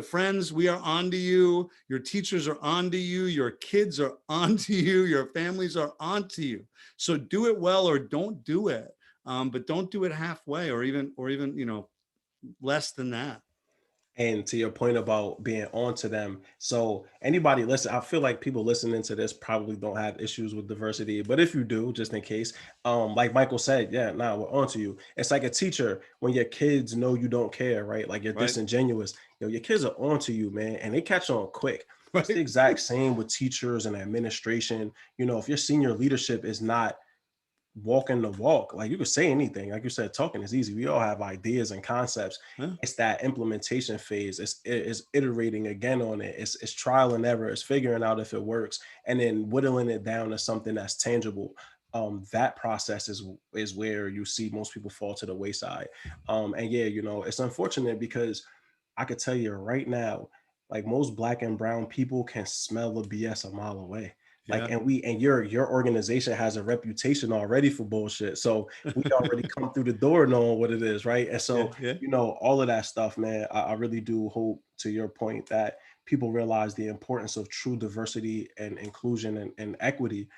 friends, we are on to you. Your teachers are on to you. Your kids are on to you. Your families are on to you. So do it well or don't do it. But don't do it halfway or even, less than that. And to your point about being on to them, so anybody listen, I feel like people listening to this probably don't have issues with diversity, but if you do, just in case, like Michael said, yeah, nah, we're on to you. It's like a teacher when your kids know you don't care, right? Like, you're Right. disingenuous. Your kids are on to you, man, and they catch on quick. Right. It's the exact same with teachers and administration. If your senior leadership is not walking the walk, like, you could say anything, like you said, talking is easy, we all have ideas and concepts. Yeah. It's that implementation phase. It's iterating again on it. It's trial and error. It's figuring out if it works and then whittling it down to something that's tangible. That process is where you see most people fall to the wayside. And yeah, it's unfortunate because I could tell you right now, like, most Black and brown people can smell the BS a mile away. Like, Yeah. and your organization has a reputation already for bullshit. So we already come through the door knowing what it is, right? And so, Yeah. all of that stuff, man, I really do hope, to your point, that people realize the importance of true diversity and inclusion and equity,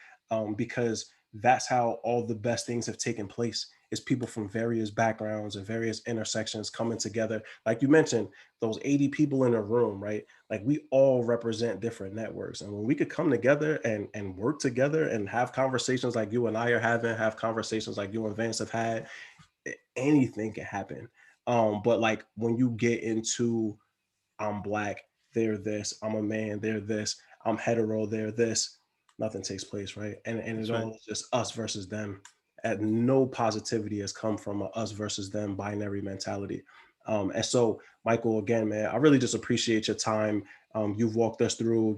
because that's how all the best things have taken place, is people from various backgrounds and various intersections coming together. Like you mentioned, those 80 people in a room, right? Like, we all represent different networks. And when we could come together and work together and have conversations like you and I are having, have conversations like you and Vance have had, anything can happen. But like, when you get into, I'm Black, they're this, I'm a man, they're this, I'm hetero, they're this, nothing takes place, right? And That's it right. all is just us versus them. And no positivity has come from a us versus them binary mentality. And so, Michael, again, man, I really just appreciate your time. You've walked us through,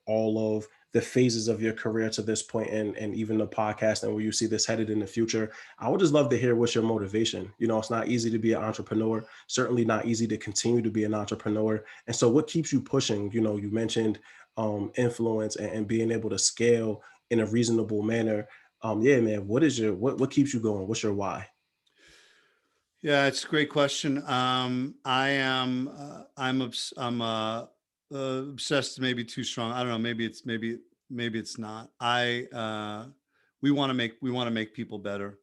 all of the phases of your career to this point, and even the podcast and where you see this headed in the future. I would just love to hear what's your motivation. It's not easy to be an entrepreneur, certainly not easy to continue to be an entrepreneur. And so what keeps you pushing? You mentioned influence and being able to scale in a reasonable manner. Yeah, man, what keeps you going? What's your why? Yeah, it's a great question. Obsessed, maybe too strong. I don't know. Maybe it's not. We want to make people better.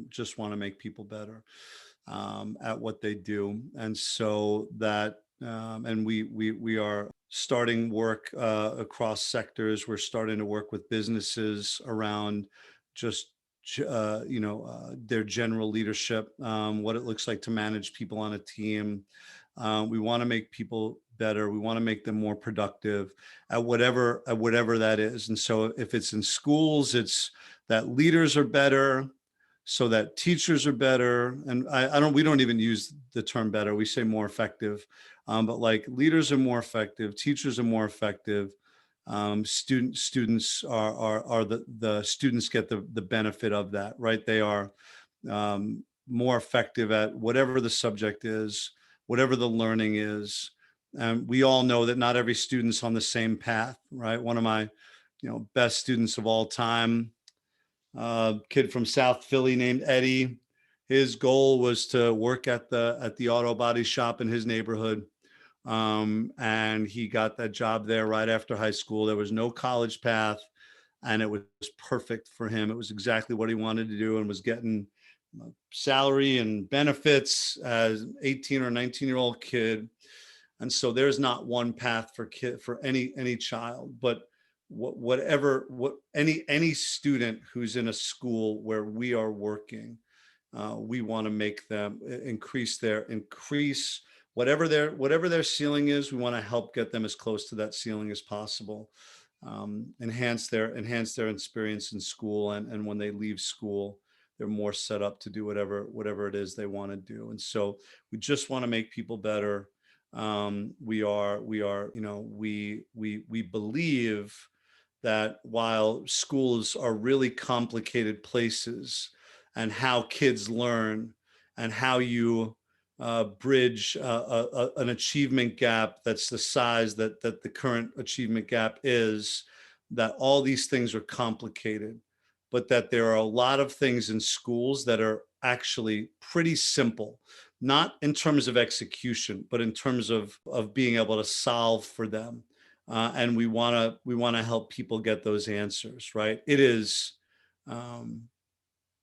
Just want to make people better at what they do. And so and we are starting work across sectors. We're starting to work with businesses around just their general leadership, what it looks like to manage people on a team. We want to make people better. We want to make them more productive at whatever that is. And so if it's in schools, it's that leaders are better, so that teachers are better. And we don't even use the term better. We say more effective. But like, leaders are more effective, teachers are more effective. Students are the students get the benefit of that, right? They are more effective at whatever the subject is, whatever the learning is. We all know that not every student's on the same path, right? One of my, best students of all time, kid from South Philly named Eddie. His goal was to work at the auto body shop in his neighborhood. And he got that job there right after high school. There was no college path. and it was perfect for him. It was exactly what he wanted to do, and was getting salary and benefits as an 18 or 19-year-old kid. And so there's not one path for any child, but what any student who's in a school where we are working, we want to make them increase whatever their ceiling is. We want to help get them as close to that ceiling as possible. Enhance their experience in school, and when they leave school, they're more set up to do whatever it is they want to do. And so we just want to make people better. We believe that while schools are really complicated places, and how kids learn, and how you bridge an achievement gap that's the size that the current achievement gap is, that all these things are complicated, but that there are a lot of things in schools that are actually pretty simple, not in terms of execution, but in terms of being able to solve for them. And we want to help people get those answers, right? Um,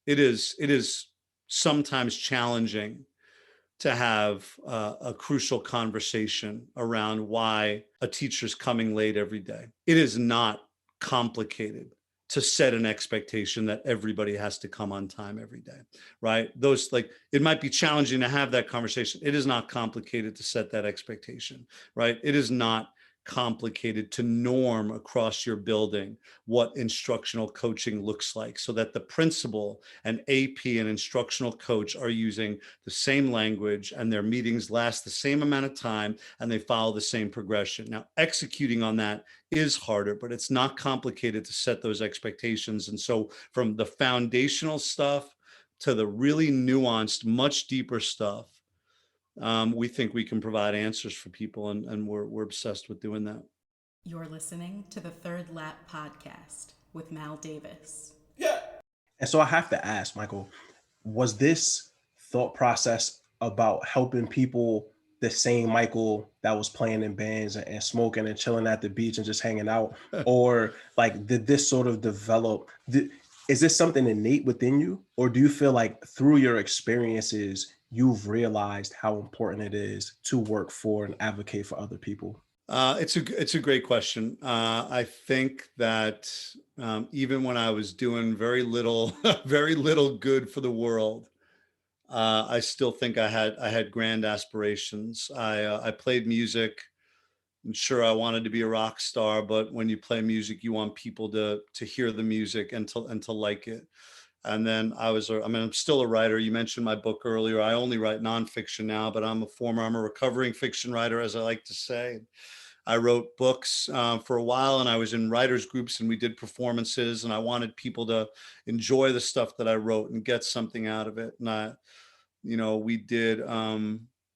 it is sometimes challenging to have a crucial conversation around why a teacher's coming late every day. It is not complicated to set an expectation that everybody has to come on time every day, right? It might be challenging to have that conversation. It is not complicated to set that expectation, right? It is not complicated to norm across your building what instructional coaching looks like, so that the principal and AP and instructional coach are using the same language, and their meetings last the same amount of time, and they follow the same progression. Now, executing on that is harder, but it's not complicated to set those expectations. And so from the foundational stuff to the really nuanced, much deeper stuff, we think we can provide answers for people, and we're obsessed with doing that. You're listening to the Third Lap Podcast with Mal Davis. Yeah. And so I have to ask, Michael, was this thought process about helping people the same Michael that was playing in bands and smoking and chilling at the beach and just hanging out? Or like, did this sort of develop? Is this something innate within you? Or do you feel like through your experiences, you've realized how important it is to work for and advocate for other people? It's a great question. I think that even when I was doing very little, very little good for the world, I still think I had grand aspirations. I played music. I'm sure I wanted to be a rock star, but when you play music, you want people to hear the music and to like it. And then I'm still a writer. You mentioned my book earlier. I only write nonfiction now, but I'm a recovering fiction writer, as I like to say. I wrote books for a while, and I was in writers groups, and we did performances, and I wanted people to enjoy the stuff that I wrote and get something out of it. And we did,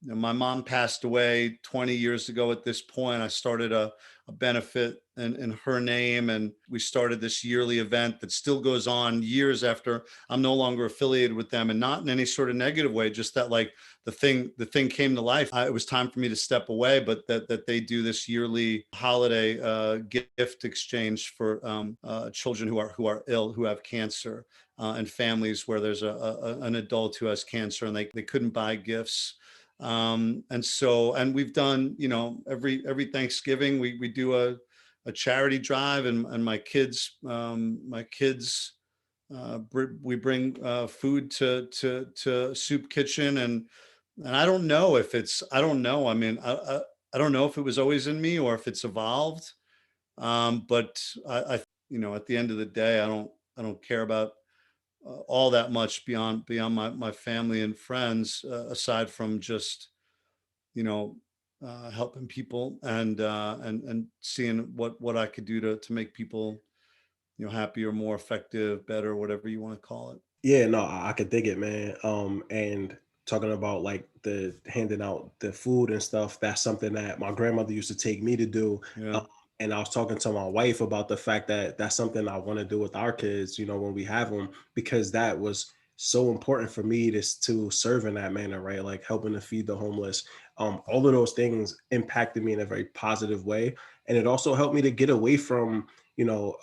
my mom passed away 20 years ago at this point. I started a benefit in her name, and we started this yearly event that still goes on years after I'm no longer affiliated with them, and not in any sort of negative way, just that like the thing came to life. It was time for me to step away, but that they do this yearly holiday gift exchange for children who are ill, who have cancer, and families where there's an adult who has cancer, and they couldn't buy gifts. And we've done, every Thanksgiving we do a charity drive, and my kids we bring food to Soup Kitchen, and I don't know if I don't know. I mean, I don't know if it was always in me or if it's evolved. But at the end of the day, I don't care about all that much beyond my family and friends, aside from just you know helping people, and seeing what I could do to make people happier, more effective, better, whatever you want to call it. Yeah, no, I could dig it, man. And talking about like the handing out the food and stuff, that's something that my grandmother used to take me to do. Yeah. Um, and I was talking to my wife about the fact that that's something I want to do with our kids, when we have them, because that was so important for me to serve in that manner, right? Like helping to feed the homeless. All of those things impacted me in a very positive way. And it also helped me to get away from, you know,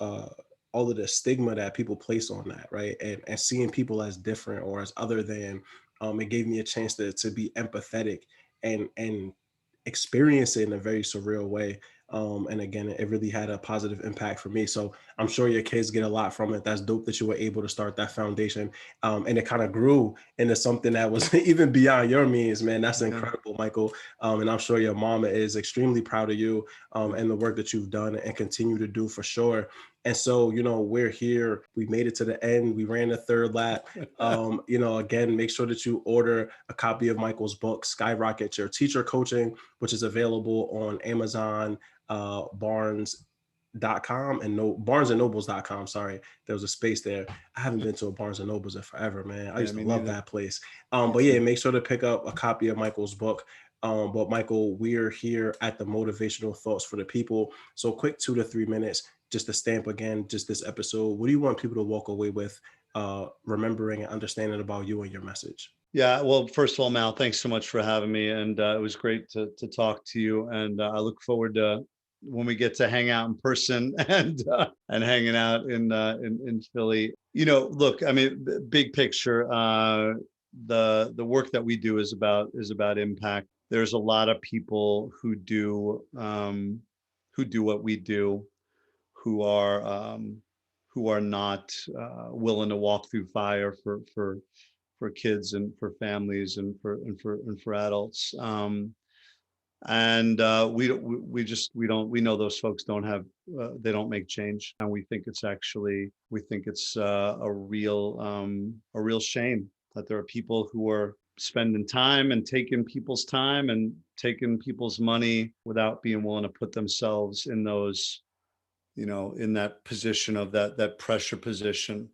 all of the stigma that people place on that, right? And seeing people as different or as other than, it gave me a chance to be empathetic and experience it in a very surreal way. And again, it really had a positive impact for me. So I'm sure your kids get a lot from it. That's dope that you were able to start that foundation. And it kind of grew into something that was even beyond your means, man. That's Yeah. incredible, Michael. And I'm sure your mama is extremely proud of you Yeah. and the work that you've done and continue to do for sure. And so, we're here. We made it to the end. We ran the third lap. Again, make sure that you order a copy of Michael's book, Skyrocket Your Teacher Coaching, which is available on Amazon, Barnes.com and barnesandnobles.com. Sorry, there was a space there. I haven't been to a Barnes and Nobles in forever, man. I used to love that place. But yeah, make sure to pick up a copy of Michael's book. But Michael, we're here at the Motivational Thoughts for the People. So quick 2 to 3 minutes, just to stamp again, just this episode. What do you want people to walk away with, remembering and understanding about you and your message? Yeah, well, first of all, Mal, thanks so much for having me, and it was great to talk to you. And I look forward to when we get to hang out in person and hanging out in Philly. Look, I mean, big picture, the work that we do is about impact. There's a lot of people who do what we do, who are not willing to walk through fire for kids and for families and for adults. We know those folks don't have they don't make change, and we think it's a real shame that there are people who are spending time and taking people's time and taking people's money without being willing to put themselves in those, in that position of that pressure position.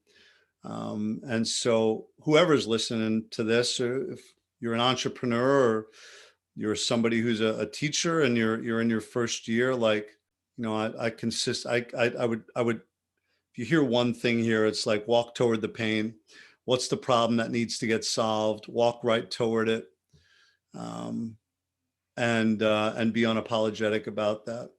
And so whoever's listening to this, or if you're an entrepreneur or you're somebody who's a teacher and you're in your first year, like, I would, if you hear one thing here, it's like, walk toward the pain. What's the problem that needs to get solved? Walk right toward it. And be unapologetic about that.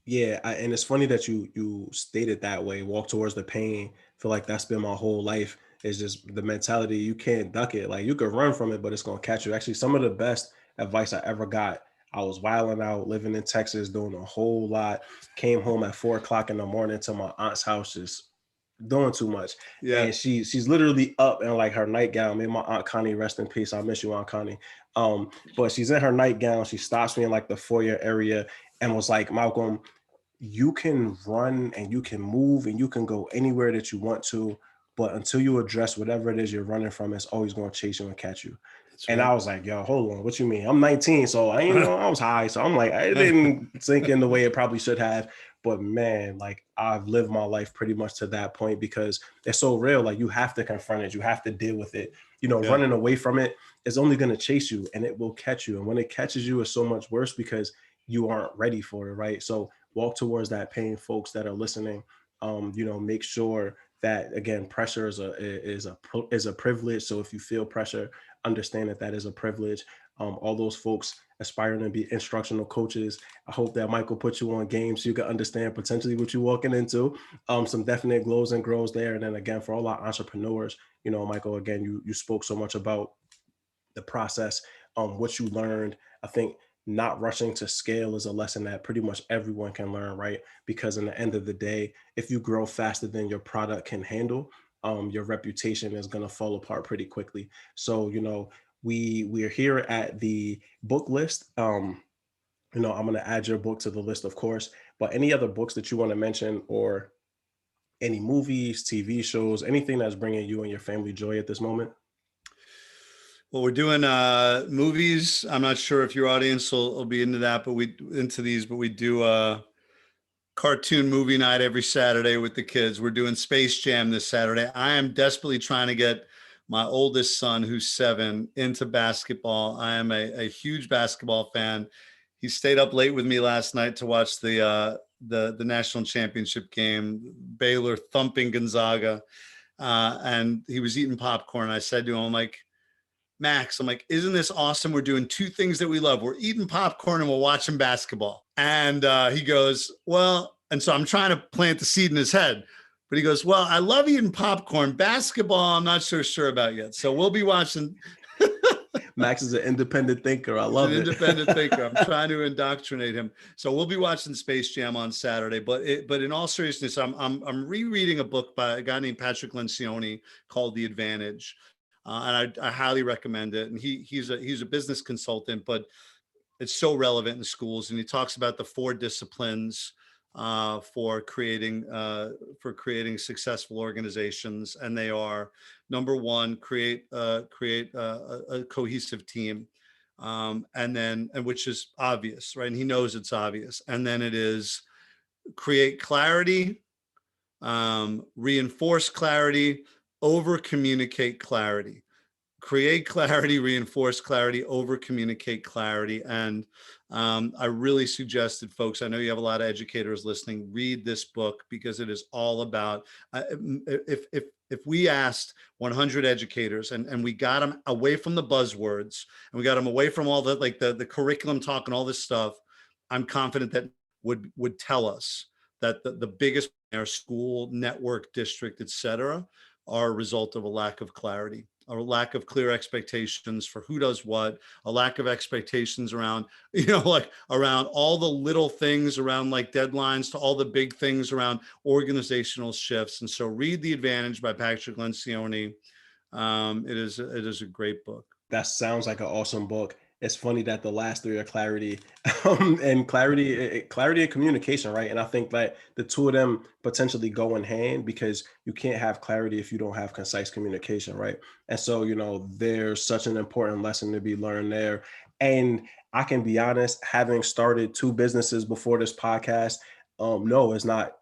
Yeah, and it's funny that you stated that way. Walk towards the pain. I feel like that's been my whole life. Is just the mentality. You can't duck it. Like, you could run from it, but it's gonna catch you. Actually, some of the best advice I ever got. I was wilding out, living in Texas, doing a whole lot. Came home at 4 o'clock in the morning to my aunt's house, just doing too much. Yeah. And she's literally up in like her nightgown. May my Aunt Connie rest in peace. I miss you, Aunt Connie. But she's in her nightgown. She stops me in like the foyer area and was like, Malcolm, you can run and you can move and you can go anywhere that you want to, but until you address whatever it is you're running from, it's always going to chase you and catch you. That's and right. I was like, yo, hold on, what you mean? I'm 19, so I was high, so I'm like, I didn't sink in the way it probably should have. But man, like, I've lived my life pretty much to that point because it's so real. Like, you have to confront it, you have to deal with it. Running away from it is only going to chase you and it will catch you. And when it catches you, it's so much worse because you aren't ready for it, right? So walk towards that pain, folks that are listening. Make sure that, again, pressure is a privilege. So if you feel pressure, understand that is a privilege. All those folks aspiring to be instructional coaches, I hope that Michael put you on game so you can understand potentially what you're walking into. Some definite glows and grows there. And then again, for all our entrepreneurs, Michael, again, you spoke so much about the process, what you learned. I think not rushing to scale is a lesson that pretty much everyone can learn, right? Because in the end of the day, if you grow faster than your product can handle, your reputation is going to fall apart pretty quickly. So, we are here at the book list. I'm going to add your book to the list, of course, but any other books that you want to mention, or any movies, TV shows, anything that's bringing you and your family joy at this moment? Well, we're doing movies. I'm not sure if your audience will be into that, but we do a cartoon movie night every Saturday with the kids. We're doing Space Jam this Saturday. I am desperately trying to get my oldest son, who's 7, into basketball. I am a huge basketball fan. He stayed up late with me last night to watch the national championship game, Baylor thumping Gonzaga, and he was eating popcorn. I said to him, I'm like, Max, isn't this awesome? We're doing 2 things that we love. We're eating popcorn and we're watching basketball. And he goes, well, And so I'm trying to plant the seed in his head. But he goes, well, I love eating popcorn. Basketball, I'm not so sure about yet. So we'll be watching. Max is an independent thinker. I He's love an it. independent thinker. I'm trying to indoctrinate him. So we'll be watching Space Jam on Saturday. But in all seriousness, I'm rereading a book by a guy named Patrick Lencioni called The Advantage, and I highly recommend it. And he's a business consultant, but it's so relevant in schools. And he talks about the 4 disciplines for creating successful organizations, and they are: number 1, create a cohesive team, and which is obvious, right? And he knows it's obvious. And then it is create clarity, reinforce clarity, over communicate clarity. Create clarity, reinforce clarity, over communicate clarity. And I really suggested, folks, I know you have a lot of educators listening, read this book, because it is all about, if we asked 100 educators and we got them away from the buzzwords, and we got them away from all the curriculum talk and all this stuff, I'm confident that would tell us that the biggest, our school network, district, et cetera, are a result of a lack of clarity, a lack of clear expectations for who does what, a lack of expectations around, around all the little things, around like deadlines, to all the big things around organizational shifts. And so read The Advantage by Patrick Lencioni. It is a great book. That sounds like an awesome book. It's funny that the last 3 are clarity, and clarity and communication, right? And I think that the 2 of them potentially go in hand, because you can't have clarity if you don't have concise communication, right? And so, there's such an important lesson to be learned there. And I can be honest, having started 2 businesses before this podcast, no, it's not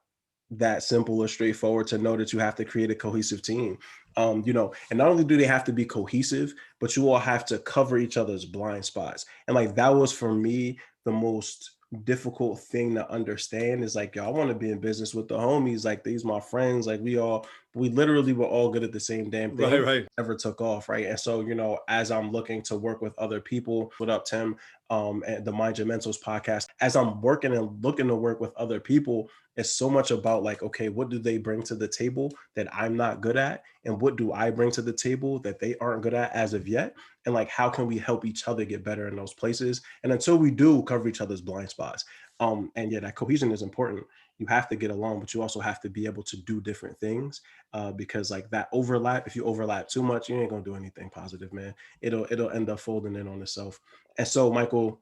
that simple or straightforward to know that you have to create a cohesive team. And not only do they have to be cohesive, but you all have to cover each other's blind spots. And like, that was for me the most difficult thing to understand, is like, yo, I want to be in business with the homies. Like, these my friends. Like, we literally were all good at the same damn thing. Right. Never took off, right? And so, as I'm looking to work with other people, what up, Tim? And the Mind Your Mentals podcast, as I'm working and looking to work with other people, it's so much about like, okay, what do they bring to the table that I'm not good at? And what do I bring to the table that they aren't good at as of yet? And like, how can we help each other get better in those places? And until we do, cover each other's blind spots. And yeah, that cohesion is important. You have to get along, but you also have to be able to do different things, because like that overlap, if you overlap too much, you ain't gonna do anything positive, man. It'll end up folding in on itself. And so, Michael,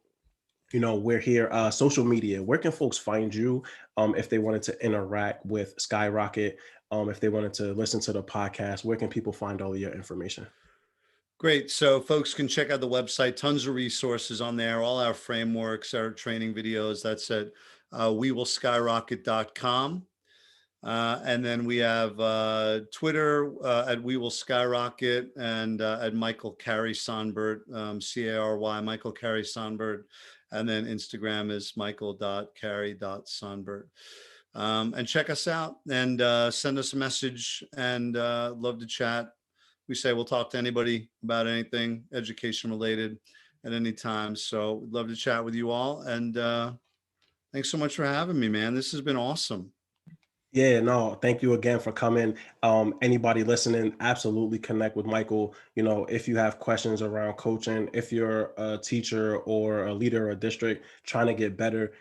we're here, social media. Where can folks find you if they wanted to interact with Skyrocket, if they wanted to listen to the podcast? Where can people find all of your information? Great. So folks can check out the website, tons of resources on there, all our frameworks, our training videos. That's at wewillskyrocket.com. And then we have Twitter at We Will Skyrocket, and at Michael Carey Sonbert, Cary, Michael Carey Sonbert. And then Instagram is michael.carey.sonbert. And check us out, and send us a message, and love to chat. We say we'll talk to anybody about anything education related at any time. So we'd love to chat with you all. And thanks so much for having me, man. This has been awesome. Yeah, no, thank you again for coming. Anybody listening, absolutely connect with Michael. If you have questions around coaching, if you're a teacher or a leader or a district trying to get better,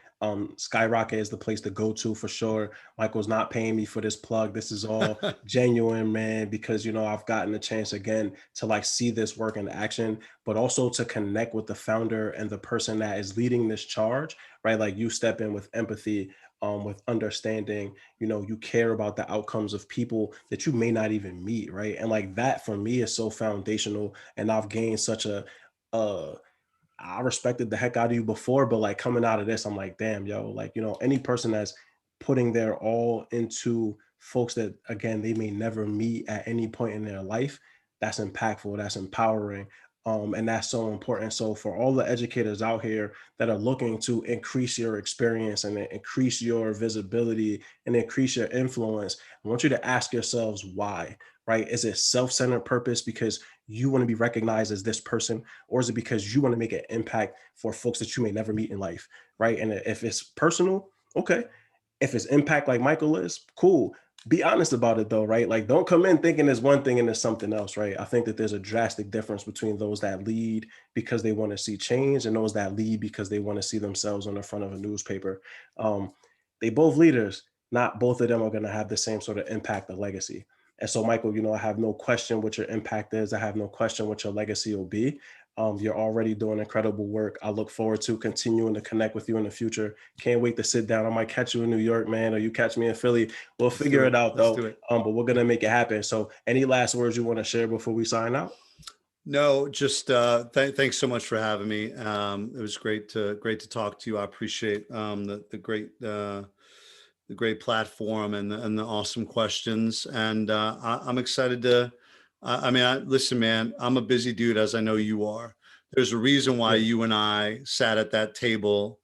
Skyrocket is the place to go to for sure. Michael's not paying me for this plug. This is all genuine, man, because, I've gotten a chance again to like see this work in action, but also to connect with the founder and the person that is leading this charge, right? Like, you step in with empathy, with understanding, you care about the outcomes of people that you may not even meet, right? And like, that for me is so foundational. And I've gained such I respected the heck out of you before, but like, coming out of this, I'm like, damn, yo, like, any person that's putting their all into folks that, again, they may never meet at any point in their life, that's impactful, that's empowering. And that's so important. So for all the educators out here that are looking to increase your experience and increase your visibility and increase your influence, I want you to ask yourselves why, right? Is it self-centered purpose because you want to be recognized as this person, or is it because you want to make an impact for folks that you may never meet in life, right? And if it's personal, okay, If it's impact like Michael is, cool. Be honest about it though, right? Like, don't come in thinking there's one thing and there's something else, right? I think that there's a drastic difference between those that lead because they want to see change and those that lead because they want to see themselves on the front of a newspaper. Um, they both leaders, not both of them are going to have the same sort of impact or legacy. And so, Michael, I have no question what your impact is. I have no question what your legacy will be. You're already doing incredible work. I look forward to continuing to connect with you in the future. Can't wait to sit down. I might catch you in New York, man, or you catch me in Philly. We'll figure it out, though. But we're going to make it happen. So any last words you want to share before we sign out? No, just thanks so much for having me. It was great to talk to you. I appreciate the great platform and the awesome questions. And I'm excited to. Listen, man, I'm a busy dude, as I know you are. There's a reason why you and I sat at that table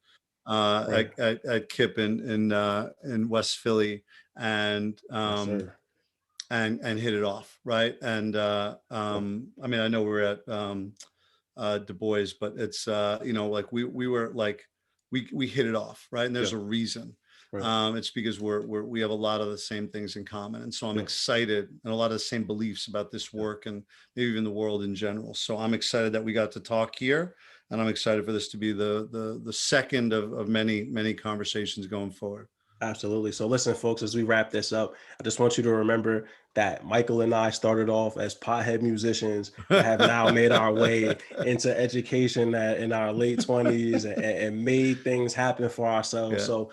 Right. at Kip in West Philly, and Yes, sir. and hit it off, right? And I know we're at Du Bois, but it's like we were like we hit it off, right? And there's Yeah. a reason. Right. It's because we have a lot of the same things in common, and so I'm Yeah. excited, and a lot of the same beliefs about this work and maybe even the world in general. So I'm excited that we got to talk here, and I'm excited for this to be the second of many conversations going forward. Absolutely. So listen, folks, as we wrap this up, I just want you to remember that Michael and I started off as pothead musicians that have now made our way into education in our late 20s and made things happen for ourselves. Yeah. So,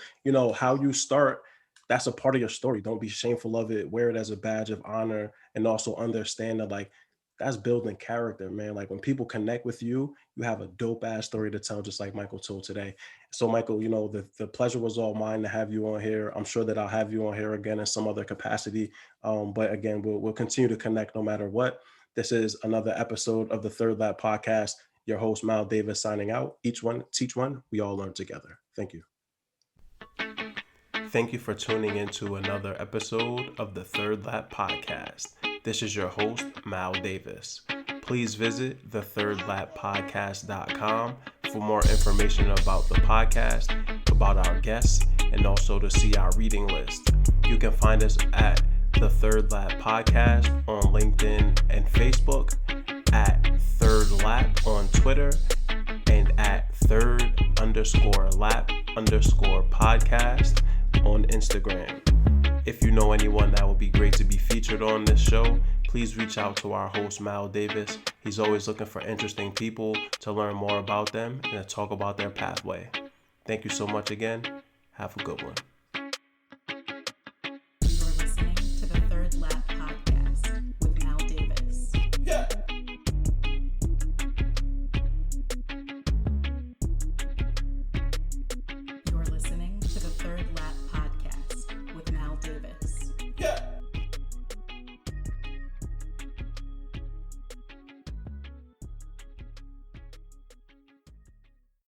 how you start, that's a part of your story. Don't be shameful of it. Wear it as a badge of honor, and also understand that, like, that's building character, man. Like, when people connect with you, you have a dope ass story to tell, just like Michael told today. So, Michael, the pleasure was all mine to have you on here. I'm sure that I'll have you on here again in some other capacity. But again, we'll continue to connect no matter what. This is another episode of the Third Lap Podcast. Your host, Mal Davis, signing out. Each one, teach one. We all learn together. Thank you. Thank you for tuning into another episode of the Third Lap Podcast. This is your host, Mal Davis. Please visit thethirdlappodcast.com for more information about the podcast, about our guests, and also to see our reading list. You can find us at The Third Lap Podcast on LinkedIn and Facebook, at Third Lap on Twitter, and at third_lap_podcast on Instagram. If you know anyone that would be great to be featured on this show, please reach out to our host, Mal Davis. He's always looking for interesting people to learn more about them and to talk about their pathway. Thank you so much again. Have a good one.